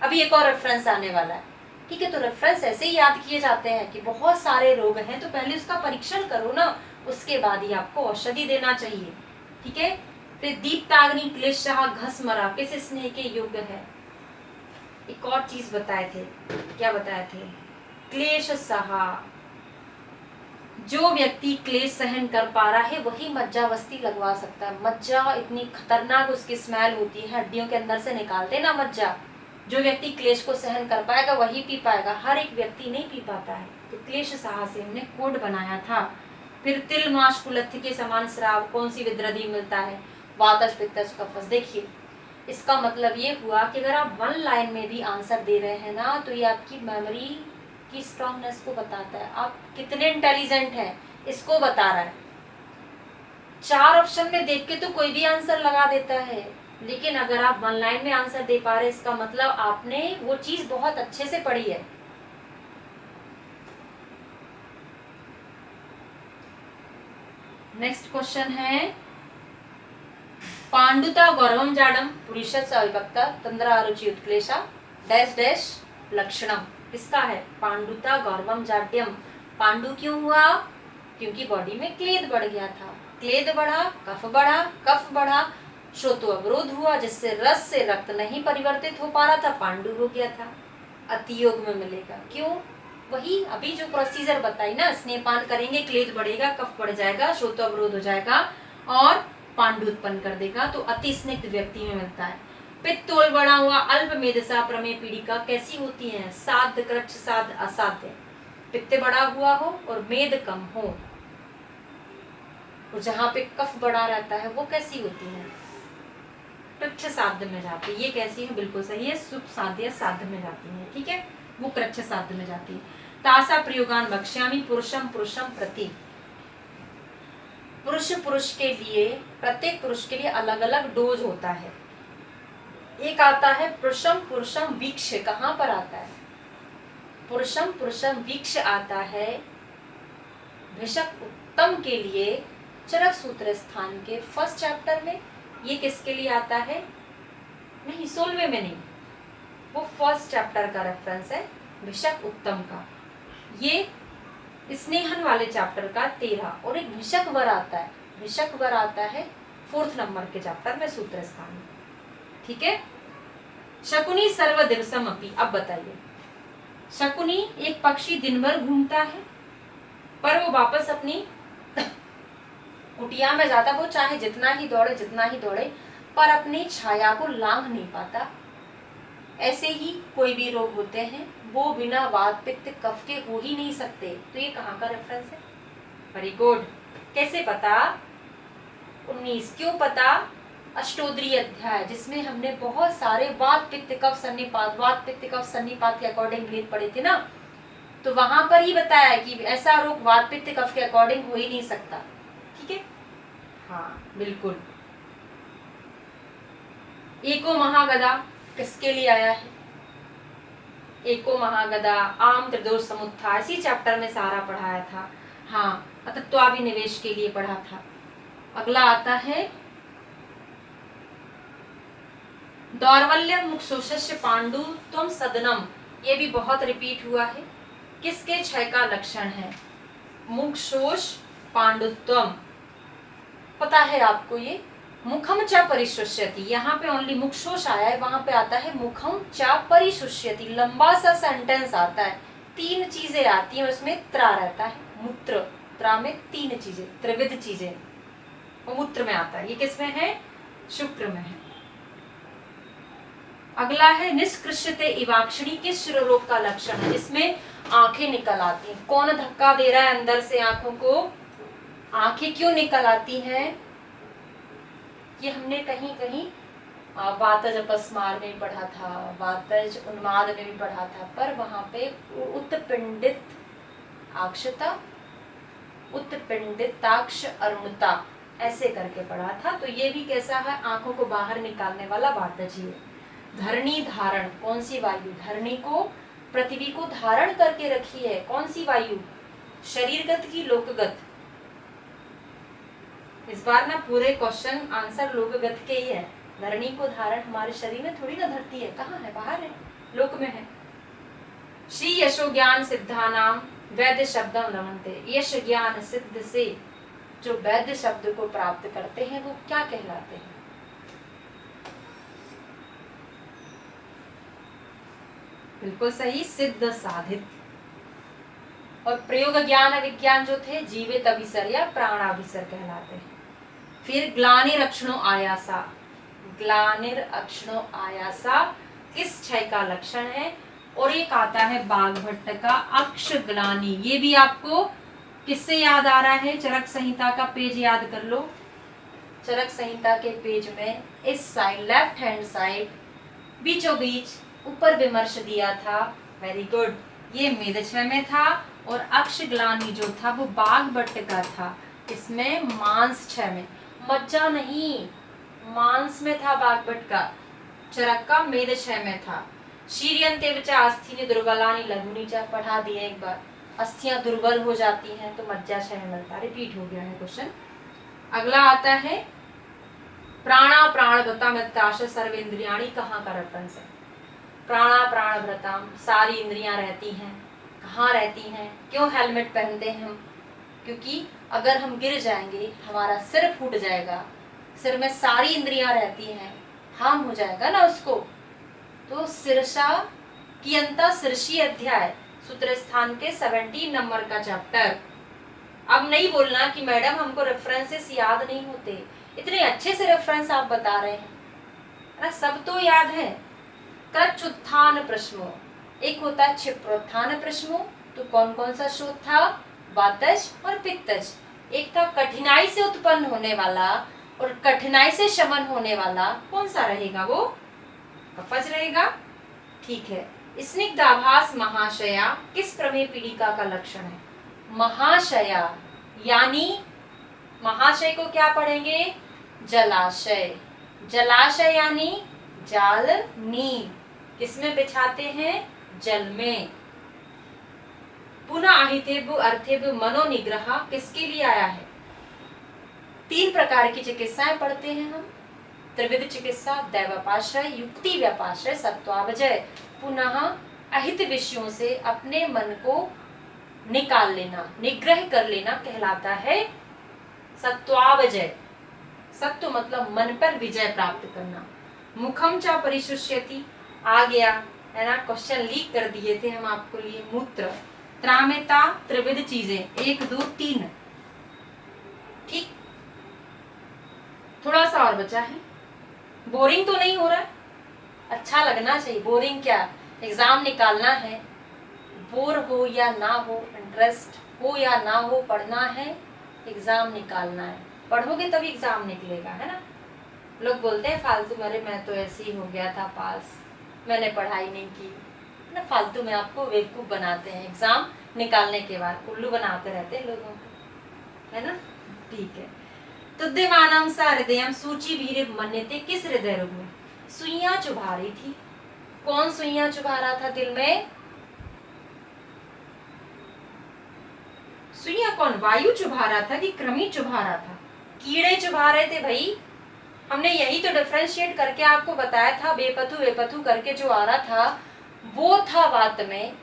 [SPEAKER 1] अभी एक और रेफरेंस आने वाला है, ठीक है, तो रेफरेंस ऐसे ही याद किए जाते हैं कि बहुत सारे रोग हैं तो पहले उसका परीक्षण करो ना, उसके बाद ही आपको औषधि देना चाहिए, ठीक है। फिर दीप्ताग्नि क्लेश घस मरा किस स्नेह के योग्य है? एक और चीज बताए थे, क्या बताए थे? क्लेश सहा, जो व्यक्ति क्लेश सहन कर पा रहा है वही मज्जावस्ती लगवा सकता है। मज्जा इतनी खतरनाक उसकी स्मेल होती है, हड्डियों के अंदर से निकालते ना मज्जा। जो व्यक्ति क्लेश को सहन कर पाएगा वही पी पाएगा, हर एक व्यक्ति नहीं पी पाता है। तो क्लेश सहा से हमने कोड बनाया था। फिर तिल माश कुलत्थि के समान श्राव, कौन सी विद्रधि मिलता है? वातज पित्तज कफज। देखिए इसका मतलब ये हुआ कि अगर आप 1 लाइन में भी आंसर दे रहे हैं ना, तो ये आपकी मेमोरी की स्ट्रांगनेस को बताता है, आप कितने इंटेलिजेंट हैं इसको बता रहा है। 4 ऑप्शन में देख के तो कोई भी आंसर लगा देता है, लेकिन अगर आप 1 लाइन में आंसर दे पा रहे, इसका मतलब आपने वो चीज बहुत अच्छे से पढ़ी है। नेक्स्ट क्वेश्चन है पांडुता गौरवम जाडम पुरुषस्य अविभक्ता तंद्रा अरुचि उत्क्लेशा डैश डैश लक्षणम। किसका है? पांडुता गौरवम जाड्यम। पांडु क्यों हुआ? क्योंकि बॉडी में क्लेद बढ़ गया था, क्लेद बढ़ा, कफ बढ़ा, श्रोतो अवरोध हुआ, जिससे रस से रक्त नहीं परिवर्तित हो पा रहा था, पांडु हो गया था। अतियोग में मिलेगा। क्यों? वही अभी जो प्रोसीजर बताई ना, स्नेहपान करेंगे, क्लेद बढ़ेगा, कफ बढ़ जाएगा, श्रोतो अवरोध हो जाएगा और पांडु उत्पन्न कर देगा, तो अति स्निग्ध व्यक्ति में मिलता है। पित्त तोल बढ़ा हुआ, अल्प मेदसा प्रमेय पीड़िका कैसी होती है? साध्य कृच्छ साध्य असाध्य। पित्त बढ़ा हुआ हो और मेद कम हो, और जहां पे कफ बढ़ा रहता है वो कैसी होती है? कृच्छ साध्य में जाती है। ये कैसी है? बिल्कुल सही है, सुप साध्य साध्य में जाती है, ठीक है, वो कृच्छ साध्य में जाती है। तासा प्रयोगान वक्ष्यामि पुरुषम पुरुषम प्रति। पुरुष के लिए, प्रत्येक पुरुष के लिए अलग अलग डोज होता है। एक आता है पुरुषम पुरुषम वीक्ष, कहाँ पर आता है? पुरुषम पुरुषम वीक्ष आता है भिषक उत्तम के लिए चरक सूत्र स्थान के फर्स्ट चैप्टर में। ये किसके लिए आता है? नहीं, 16वें में नहीं, वो फर्स्ट चैप्टर का रेफरेंस है भिषक उत्तम का। ये स्नेहन वाले चैप्टर का 13, और एक भिषक वर आता है, भिषक वर आता है 4th नंबर के चैप्टर में सूत्र स्थान में। ठीक है। शकुनी सर्व दिवसम अपि। अब बताइए, शकुनी एक पक्षी दिन भर घूमता है, पर वो वापस अपनी कुटिया में जाता, वो चाहे जितना ही दौड़े पर अपनी छाया को लांघ नहीं पाता। ऐसे ही कोई भी रोग होते हैं वो बिना वात पित्त कफ के हो ही नहीं सकते। तो ये कहाँ का रेफरेंस है? Very good. कैसे पता? 19 क्यों पता? अष्टोदरी अध्याय, जिसमें हमने बहुत सारे वात पित्त कफ सन्निपात के अकॉर्डिंग भेद पढ़े थे ना, तो वहां पर ही बताया कि ऐसा रोग वात पित्त कफ के अकॉर्डिंग हो ही नहीं सकता। ठीक है, हाँ बिल्कुल। एको महागदा किसके लिए आया है? एको महागदा आम त्रिदोष समुत्था, इसी चैप्टर में सारा पढ़ाया था। हाँ, अतत्वाभिनिवेश के लिए पढ़ा था। अगला आता है दौर्बल्य मुक्षोषस्य पांडु त्वम सदनम। ये भी बहुत रिपीट हुआ है। किसके क्षय का लक्षण है? मुक्षोष पांडुत्वम। पता है आपको ये? मुखम च परिशुष्यति, यहाँ पे ओनली मुक्षोष आया है, वहां पे आता है मुखम च परिशुष्यति। लंबा सा सेंटेंस आता है, 3 चीजें आती हैं, उसमें त्रा रहता है, मूत्र। त्रा में 3 चीजें, त्रिविध चीजें, वो मूत्र में आता है। ये किसमें है? शुक्र में है। अगला है निष्कृष्यते इवाक्षिणी। किस रोग का लक्षण है? जिसमें आंखें निकल आती हैं। कौन धक्का दे रहा है अंदर से आंखों को? आंखें क्यों निकल आती हैं? ये हमने कहीं कहीं वातज अपस्मार में पढ़ा था, वातज उन्माद में भी पढ़ा था, पर वहां पे उत्पिंडित आक्षता, उत्पिंडिताक्ष अरुणता ऐसे करके पढ़ा था। तो ये भी कैसा है? आंखों को बाहर निकालने वाला वातज ही है। धरणी धारण, कौन सी वायु? धरणी को, पृथ्वी को धारण करके रखी है, कौन सी वायु? शरीरगत की लोकगत? इस बार ना पूरे क्वेश्चन आंसर लोकगत के ही है। धरणी को धारण हमारे शरीर में थोड़ी ना धरती है, कहाँ है? बाहर है, लोक में है। श्री यशो ज्ञान सिद्धानाम वैद्य शब्दम रमन्ते। यश ज्ञान सिद्ध से जो वैद्य शब्द को प्राप्त करते हैं वो क्या कहलाते हैं? बिल्कुल सही, सिद्ध साधित। और प्रयोग ज्ञान विज्ञान जो थे जीवित अभिसर या प्राणाभिसर कहलाते हैं। फिर ग्लानिर अक्षणो आयासा। ग्लानिर अक्षणो आयासा किस क्षय का लक्षण है? और एक आता है बाघभट्ट का अक्ष ग्लानि। ये भी आपको किससे याद आ रहा है? चरक संहिता का पेज याद कर लो। चरक संहिता के पेज में इस साइड, लेफ्ट हैंड साइड, बीचों बीच ऊपर विमर्श दिया था। Very good. ये मेदक्षय में था और अक्षग्लानि जो था वो बाघभट्ट का था। इसमें मांस क्षय में, मज्जा नहीं, मांस में था बाघभट्ट का। चरक का मेदक्षय में था। शीर्यन्ते च अस्थिनि दुर्बलानि लघुनि च, पढ़ा दिए एक बार। अस्थियां दुर्बल हो जाती हैं तो मज्जा क्षय मिलता, रिपीट हो गया है क्वेश्चन। अगला आता है प्राणा प्राणभृतामित्याश सर्वेन्द्रियाणि। कहाँ का रेफरेंस है? प्राणा प्राणभृताम, सारी इंद्रियां रहती हैं। कहाँ रहती हैं? क्यों हेलमेट पहनते हैं हम? क्योंकि अगर हम गिर जाएंगे हमारा सिर फूट जाएगा। सिर में सारी इंद्रियां रहती हैं, हार्म हो जाएगा ना उसको। तो सिरसा की अंता शीर्षी अध्याय, सूत्र स्थान के 17 नंबर का चैप्टर। अब नहीं बोलना कि मैडम हमको रेफरेंसेस याद नहीं होते। इतने अच्छे से रेफरेंस आप बता रहे हैं ना, सब तो याद है। कृच्छुत्थान प्रश्नो, एक होता है क्षिप्रोत्थान प्रश्नो। तो कौन कौन सा शोध था? वातज और पित्तज। एक था कठिनाई से उत्पन्न होने वाला और कठिनाई से शमन होने वाला। कौन सा रहेगा? वो कफज रहेगा। ठीक है, स्निग्धाभास महाशया किस प्रमेय पीड़िका का लक्षण है? महाशया यानी महाशय को क्या पढ़ेंगे? जलाशय। जलाशय यानी जाल नीर किसमें बिछाते हैं? जल में। पुनः आहितेभ्यो अर्थेभ्यो मनोनिग्रह किसके लिए आया है? 3 प्रकार की चिकित्साएं पढ़ते हैं हम। त्रिविध चिकित्सा, दैवपाश्रय, युक्ति व्यापाश्रय, सत्वावजय। पुनः अहित विषयों से अपने मन को निकाल लेना, निग्रह कर लेना कहलाता है सत्वावजय। सत्व मतलब मन पर विजय प्राप्त करना। मुखम च परिशुष्यति आ गया है ना, क्वेश्चन लीक कर दिए थे हम आपको लिए। मूत्र, त्रामेता, त्रिविध चीजें 1 2 3। ठीक, थोड़ा सा और बचा है। बोरिंग तो नहीं हो रहा है? अच्छा लगना चाहिए। बोरिंग क्या, एग्जाम निकालना है। बोर हो या ना हो, इंटरेस्ट हो या ना हो, पढ़ना है, एग्जाम निकालना है। पढ़ोगे तभी एग्जाम निकलेगा, है ना। लोग बोलते हैं फालतू, मेरे मैं तो ऐसे ही हो गया था पास, मैंने पढ़ाई नहीं की ना। फालतू में आपको बेवकूफ बनाते हैं, एग्जाम निकालने के बाद उल्लू बनाते रहते हैं लोगों को, है ना। ठीक है। तुद्यमानम सा हृदयम सूची वीर मन्यते किस हृदय रोग में? सुइयां चुभा रही थी। कौन सुइयां चुभा रहा था दिल में? सुइयां कौन? वायु चुभा रहा था कि कृमि चुभा रहा था? कीड़े चुभा रहे थे भाई। हमने यही तो डिफरेंशिएट करके आपको बताया था। बेपथु बेपथु करके जो आ रहा था वो था वात में,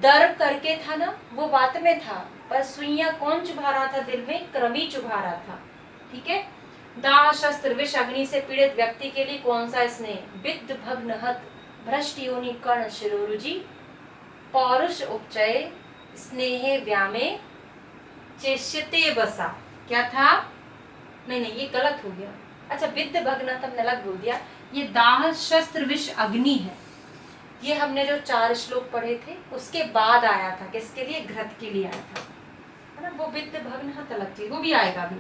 [SPEAKER 1] दर्द करके था ना, वो वात में था। पर सुइयां कौन चुभा रहा था दिल में? कृमि चुभा रहा था। ठीक है। दाह, शस्त्र, विष, अग्नि से पीड़ित व्यक्ति के लिए कौन सा स्नेह? विद्ध भग्न हत भ्रष्ट योनि कर्ण शिरोरुचि पौरुष उपचय स्नेहे व्यामे चेष्यते बसा। क्या था? नहीं नहीं, ये गलत हो गया। अच्छा, विद्ध भग्न हत हमने अलग बोल दिया। ये दाह, शस्त्र, विष, अग्नि है। ये हमने जो 4 श्लोक पढ़े थे उसके बाद आया था। किसके लिए? घृत के लिए आया था, है ना। वो विद्ध भग्न हत अलग थी, वो भी आएगा अभी।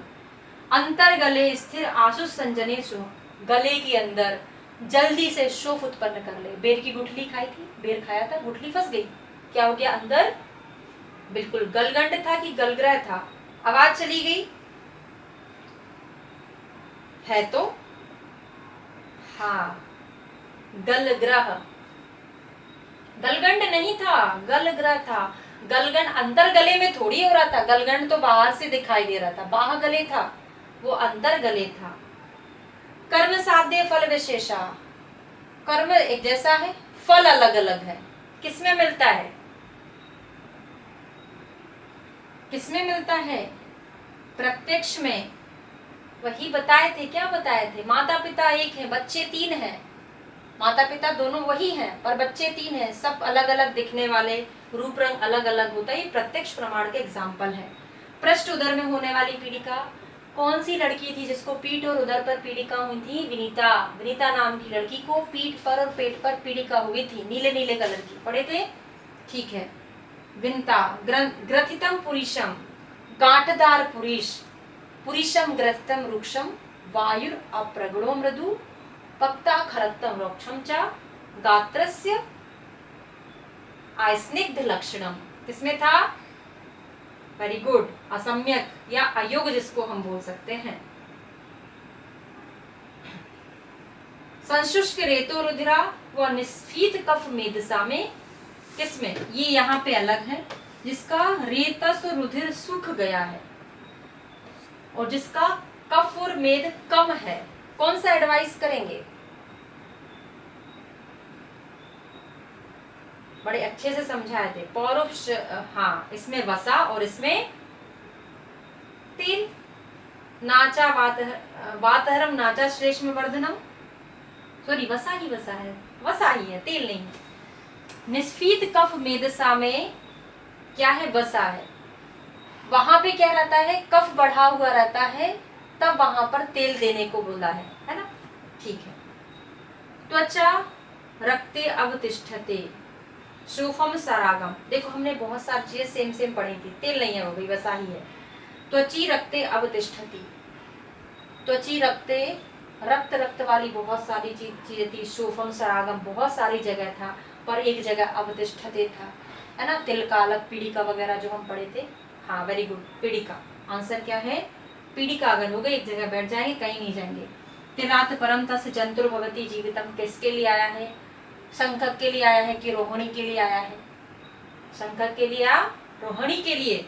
[SPEAKER 1] अंतर गले स्थिर आशु संजने शो, गले के अंदर जल्दी से शोफ उत्पन्न कर ले। बेर की गुठली खाई थी, बेर खाया था, गुठली फंस गई, क्या हो गया? अंदर बिल्कुल गलगंड था कि गलग्रह था? आवाज चली गई है तो हाँ, गलग्रह। गलगंड नहीं था, गलग्रह था। गलगंड अंदर गले में थोड़ी हो रहा था, गलगंड तो बाहर से दिखाई दे रहा था, बाहर गले था, वो अंदर गले था। कर्म साध्य फल विशेषा, कर्म एक जैसा है, फल अलग अलग है। किसमें मिलता है? किसमें मिलता है? प्रत्यक्ष में। वही बताए थे, क्या बताए थे? माता पिता एक है, बच्चे 3 हैं। माता पिता दोनों वही हैं पर बच्चे 3 हैं, सब अलग अलग दिखने वाले, रूप रंग अलग अलग होता है। ये प्रत्यक्ष प्रमाण के एग्जाम्पल है। पृष्ठ उदर में होने वाली पीड़िका, कौन सी लड़की थी जिसको पीठ और उदर पर पीड़िका हुई थी? विनीता। विनीता नाम की लड़की को पीठ पर और पेट पर पीड़िका हुई थी, नीले नीले कलर की, पढ़े थे? ठीक है। विनता। ग्रथितम पुरुषम, गांठदार पुरुष। पुरुषम ग्रथितम रुक्षम, वायुर अप्रगणो मृदु, पक्ता खरत्तम रोक्षम चा, गात्रस्य अस्निग्ध लक्षणम। किसमें था? वेरी गुड, असम्यक या अयोग जिसको हम बोल सकते हैं। संशुष्क रेतो रुधिरा व निस्फीत कफ मेदसा में, किसमें? ये यहाँ पे अलग है, जिसका रेतस और रुधिर सूख गया है और जिसका कफ और मेद कम है। कौन सा एडवाइस करेंगे? बड़े अच्छे से समझाए थे। पौरुष, हाँ, इसमें वसा और इसमें तेल। नाचा वातहरम नाचा श्लेष्म वर्धनम, सॉरी वसा ही वसा है, वसा ही है, तेल नहीं है। निस्फीत कफ मेदसा में क्या है? वसा है। वहां पे क्या रहता है? कफ बढ़ा हुआ रहता है, तब वहां पर तेल देने को बोला है ना। ठीक है। त्वचा रक्ते अवतिष्ठते शोफम सरागम। देखो हमने बहुत सारी चीजें सेम सेम पढ़ी थी, तेल नहीं है वो भी, वसा ही है। त्वची रक्ते अवतिष्ठति, त्वची रक्ते रक्त रक्त वाली बहुत सारी चीजें थी, शोफम सरागम बहुत सारी जगह था, पर एक जगह अवतिष्ठते था, है ना, तिलकालक पीड़िका वगैरह जो हम पढ़े थे। हाँ वेरी गुड, पीड़िका आंसर क्या है, पीड़िका अगर हो गई एक जगह बैठ जाएंगे, कहीं नहीं जाएंगे। तिरात परम तस् जंतुर्भवति जीवितम किसके लिए आया है, शंखक के लिए आया है कि रोहिणी के लिए आया है, शंखक के लिए या रोहिणी के लिए,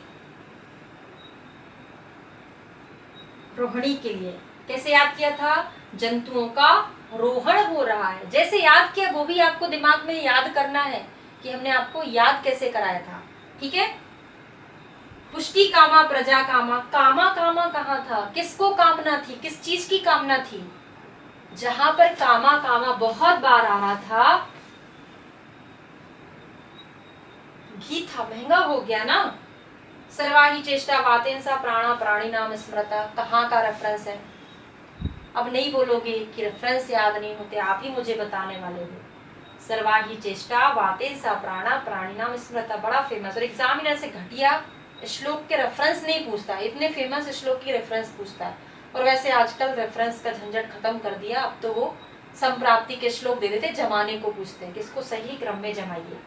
[SPEAKER 1] रोहिणी के लिए। कैसे याद किया था, जंतुओं का रोहण हो रहा है, जैसे याद किया वो भी आपको दिमाग में याद करना है कि हमने आपको याद कैसे कराया था, ठीक है। पुष्टि कामा प्रजा कामा, कामा कामा कहाँ था, किसको कामना थी, किस चीज की कामना थी, जहां पर कामा कामा बहुत बार आ रहा था, घी था, महंगा हो गया ना। सर्वाही चेष्टा वातेन सा प्राणा प्राणी नाम स्मृता, कहाँ का रेफरेंस है, अब नहीं बोलोगे कि रेफरेंस याद नहीं होते, आप ही मुझे बताने वाले हो। सर्वाही चेष्टा वातेन सा प्राणा प्राणी नाम स्मृता, बड़ा फेमस, और एग्जामिनर से घटिया श्लोक के रेफरेंस नहीं पूछता, इतने फेमस श्लोक की रेफरेंस पूछता है। और वैसे आजकल रेफरेंस का झंझट खत्म कर दिया, अब तो वो संप्राप्ति के श्लोक दे देते, जमाने को पूछते हैं, किसको सही क्रम में जमाइए।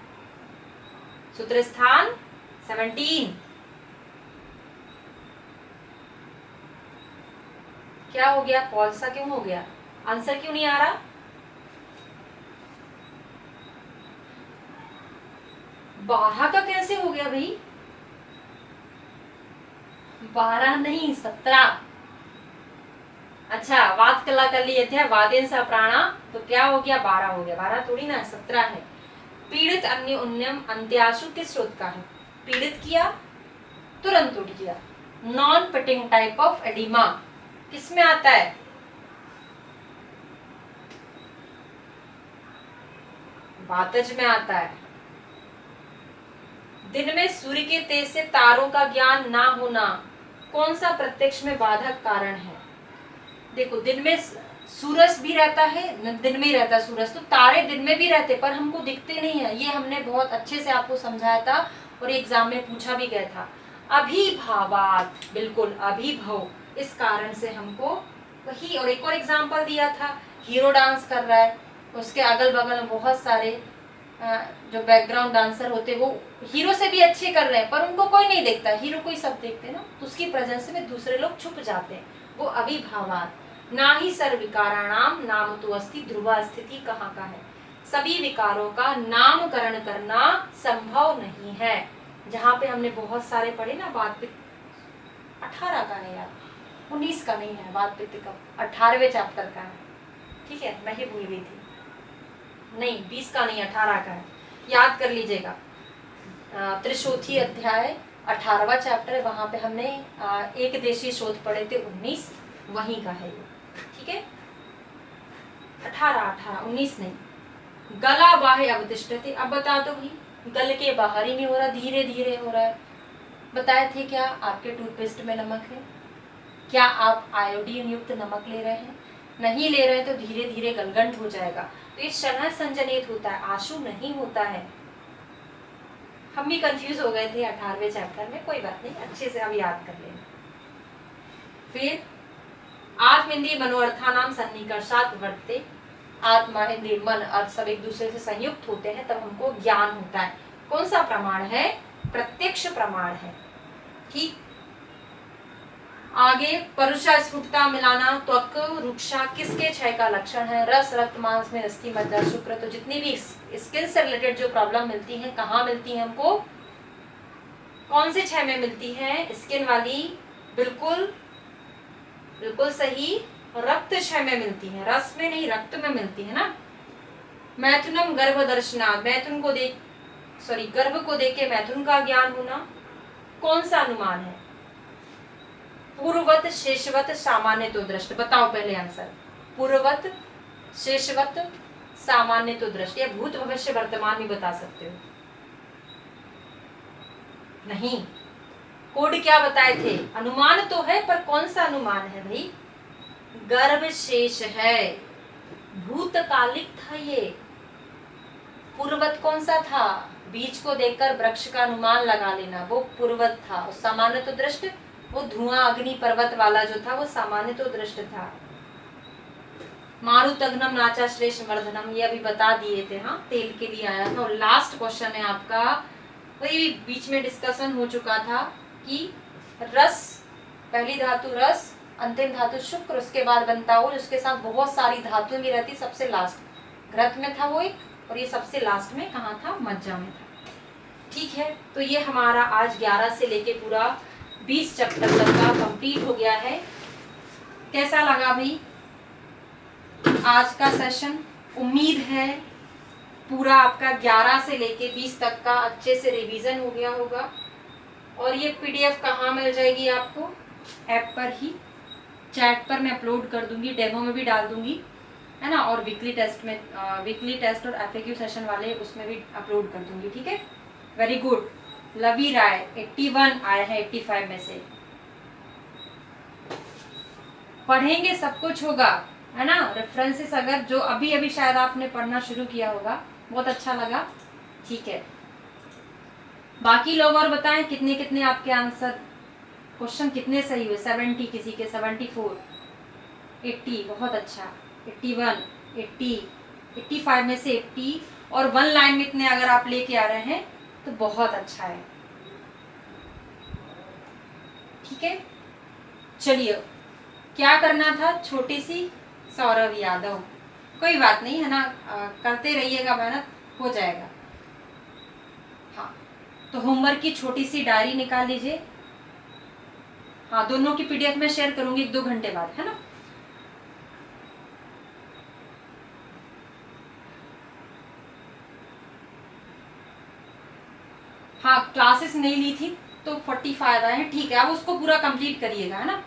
[SPEAKER 1] सूत्र स्थान 17 क्या हो गया, कौन सा क्यों हो गया, आंसर क्यों नहीं आ रहा, 12 का कैसे हो गया भाई, 12 नहीं 17। अच्छा वात कला कर लिए थे, वादेन सा प्राणा, तो क्या हो गया 12 हो गया, 12 थोड़ी ना 17 है। पीड़ित अन्य उन्यम अंत्याशु किस स्रोत का है, पीड़ित किया तुरंत उठ गया, non pitting type of oedema किसमें आता है, वातज में आता है। दिन में सूर्य के तेज से तारों का ज्ञान ना होना कौन सा प्रत्यक्ष में बाधक कारण है, देखो दिन में सूरज भी रहता है, दिन में ही रहता है सूरज, तो तारे दिन में भी रहते पर हमको दिखते नहीं है, ये हमने बहुत अच्छे से आपको समझाया था और एग्जाम में पूछा भी गया था। अभिभावात, बिल्कुल अभिभव, इस कारण से हमको वही, और एक और एग्जाम्पल दिया था, हीरो डांस कर रहा है, उसके अगल बगल में बहुत सारे जो बैकग्राउंड डांसर होते वो हीरो से भी अच्छे कर रहे हैं, पर उनको कोई नहीं देखता, हीरो को ही सब देखते हैं ना, तो उसकी प्रेजेंस में दूसरे लोग छुप जाते हैं, वो अभिभावात। ना ही सर्व विकाराणाम नाम तो अस्ति, ध्रुवा स्थिति कहाँ का है, सभी विकारों का नामकरण करना संभव नहीं है, जहाँ पे हमने बहुत सारे पढ़े ना, वात पित्त 18 का है यार, 19 का नहीं है, वात पित्त का 18वें चैप्टर का है, ठीक है, मैं ही भूल गई थी, नहीं 20 का नहीं 18 का है, याद कर लीजिएगा। त्रिशोथी अध्याय 18वां चैप्टर है, वहां पे हमने एक देशी शोध पढ़े थे 19, वहीं का है ये, ठीक है। 18 19 नहीं। गला बाह्य अवतिष्ठते, अब बता दो भाई, गल के बाहर ही नहीं हो रहा, धीरे धीरे हो रहा है, बताए थे क्या आपके टूथपेस्ट में नमक है, क्या आप आयोडीन युक्त नमक ले रहे हैं, नहीं ले रहे हैं तो धीरे धीरे गलगंड हो जाएगा, तो ये शनह संजनित होता है, आंसू नहीं होता है। हम भी कंफ्यूज हो गए थे 18वें चैप्टर में, कोई बात नहीं, अच्छे से अब याद कर लेना। फिर आत्मेंद्रिय मनोअर्थानाम सन्निकर्षात् वर्तते, आत्मा इंद्रिय मन अर्थ सब एक दूसरे से संयुक्त होते हैं तब हमको ज्ञान होता है, कौन सा प्रमाण है, प्रत्यक्ष प्रमाण है, ठीक। आगे परुषा स्फुटता मिलाना, त्वक रुक्षा किसके क्षय का लक्षण है, रस रक्त मांस में अस्थि मज्जा शुक्र, तो जितनी भी स्किन से रिलेटेड जो प्रॉब्लम मिलती है कहाँ मिलती है हमको, कौन से क्षय में मिलती है, स्किन वाली, बिल्कुल बिल्कुल सही, रक्त क्षय में मिलती है, रस में नहीं रक्त में मिलती है ना। मैथुनम गर्भ दर्शनात्, मैथुन को देख सॉरी गर्भ को देख के मैथुन का ज्ञान होना, कौन सा अनुमान है, पूर्ववत शेषवत सामान्य तो दृष्ट, बताओ पहले आंसर, पूर्ववत शेषवत सामान्य तो दृष्ट, या भूत भविष्य वर्तमान भी बता सकते हो, नहीं, कोड क्या बताए थे, अनुमान तो है पर कौन सा अनुमान है भाई, गर्भ शेष है, भूतकालिक था ये, पूर्ववत कौन सा था, बीज को देखकर वृक्ष का अनुमान लगा लेना, वो पूर्ववत था, और सामान्य तो दृष्ट वो धुआं अग्नि पर्वत वाला जो था वो सामान्य तो दृष्ट था। मारुतघ्नम नाचा श्रेष्ठ वर्धनम, ये अभी बता दिए थे। हाँ, तेल के लिए आया था। और लास्ट क्वेश्चन है आपका, वही भी बीच में डिस्कशन हो चुका था कि रस, पहली धातु रस, अंतिम धातु शुक्र, उसके बाद बनता वो जिसके साथ बहुत सारी धातुएं भी रहती, सबसे लास्ट घृत में था वो एक, और ये सबसे लास्ट में कहाँ था, मज्जा में था। ठीक है, तो ये हमारा आज 11 से लेके पूरा 20 चैप्टर तक का कंप्लीट हो गया है। कैसा लगा भाई आज का सेशन? उम्मीद है पूरा आपका 11 से लेके 20 तक का अच्छे से रिवीजन हो गया होगा। और ये पीडीएफ कहाँ मिल जाएगी आपको? ऐप पर ही, चैट पर मैं अपलोड कर दूंगी, डेमो में भी डाल दूंगी, है ना। और वीकली टेस्ट में, वीकली टेस्ट और एफएक्यू सेशन वाले उसमें भी अपलोड कर दूंगी। ठीक है, वेरी गुड। लवी राय 81 आए हैं 85 में से। पढ़ेंगे, सब कुछ होगा, है ना। रेफरेंसेस अगर जो अभी अभी शायद आपने पढ़ना शुरू किया होगा, बहुत अच्छा लगा। ठीक है, बाकी लोग और बताएं कितने कितने आपके आंसर, क्वेश्चन कितने सही हुए? 70, किसी के 74, 80, बहुत अच्छा, 81, 80, 85 में से 80, और 1 लाइन में इतने अगर आप लेके आ रहे हैं तो बहुत अच्छा है। ठीक है, चलिए, क्या करना था? छोटी सी सौरभ यादव, कोई बात नहीं, है ना, करते रहिएगा, मेहनत हो जाएगा। हाँ, तो होमवर्क की छोटी सी डायरी निकाल लीजिए। हाँ, दोनों की पीडीएफ में शेयर करूंगी 1-2 घंटे बाद, है ना। हाँ, क्लासेस नहीं ली थी तो 45 आए हैं, ठीक है, अब उसको पूरा कंप्लीट करिएगा, है ना।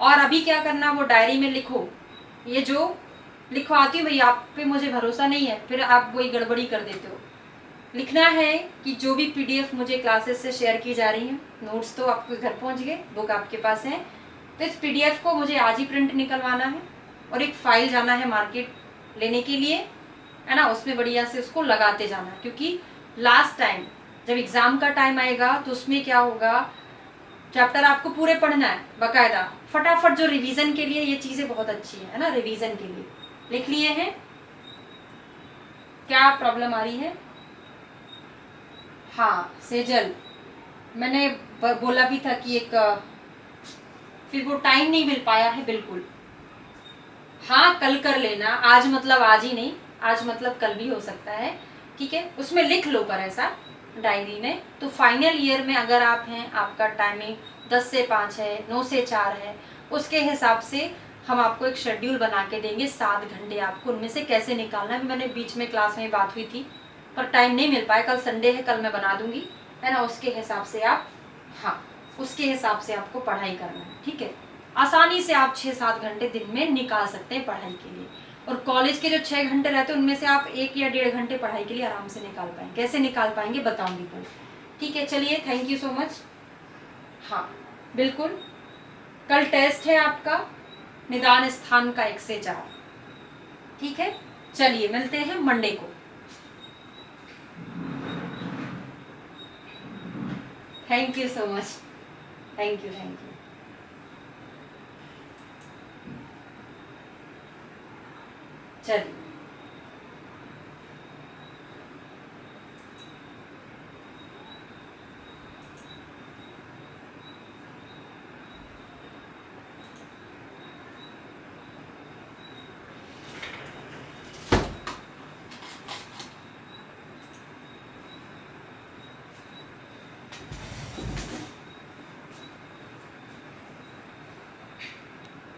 [SPEAKER 1] और अभी क्या करना, वो डायरी में लिखो, ये जो लिखवाती हूँ भैया, आप पे मुझे भरोसा नहीं है, फिर आप वही गड़बड़ी कर देते हो। लिखना है कि जो भी पीडीएफ मुझे क्लासेस से शेयर की जा रही हैं, नोट्स तो आपके घर पहुंच गए, बुक आपके पास है, तो इस पीडीएफ को मुझे आज ही प्रिंट निकलवाना है और एक फाइल जाना है मार्केट लेने के लिए, है ना। उसमें बढ़िया से उसको लगाते जाना है, क्योंकि लास्ट टाइम जब एग्ज़ाम का टाइम आएगा तो उसमें क्या होगा, चैप्टर आपको पूरे पढ़ना है बाकायदा, फटाफट। जो रिवीजन के लिए ये चीज़ें बहुत अच्छी है ना, रिवीजन के लिए। लिख लिए हैं? क्या प्रॉब्लम आ रही है? हाँ, सेजल, मैंने बोला भी था कि एक, फिर वो टाइम नहीं मिल पाया है, बिल्कुल। हाँ, कल कर लेना, आज मतलब आज ही नहीं, आज मतलब कल भी हो सकता है, ठीक है। उसमें लिख लो पर ऐसा डायरी में, तो फाइनल ईयर में अगर आप हैं, आपका टाइमिंग 10 से 5 है, 9 से 4 है, उसके हिसाब से हम आपको एक शेड्यूल बना के देंगे। 7 घंटे आपको उनमें से कैसे निकालना है, मैंने बीच में क्लास में बात हुई थी पर टाइम नहीं मिल पाया, कल संडे है, कल मैं बना दूंगी, है ना। उसके हिसाब से आप, हाँ, उसके हिसाब से आपको पढ़ाई करना है, ठीक है। आसानी से आप 6-7 घंटे दिन में निकाल सकते हैं पढ़ाई के लिए। और कॉलेज के जो 6 घंटे रहते हैं उनमें से आप 1 या 1.5 घंटे पढ़ाई के लिए आराम से निकाल पाएंगे। कैसे निकाल पाएंगे बताऊंगी कल, ठीक है। चलिए, थैंक यू सो मच। हाँ, बिल्कुल, कल टेस्ट है आपका निदान स्थान का 1 से 4, ठीक है। चलिए, मिलते हैं मंडे को। Thank you so much, thank you, thank you. चलिए।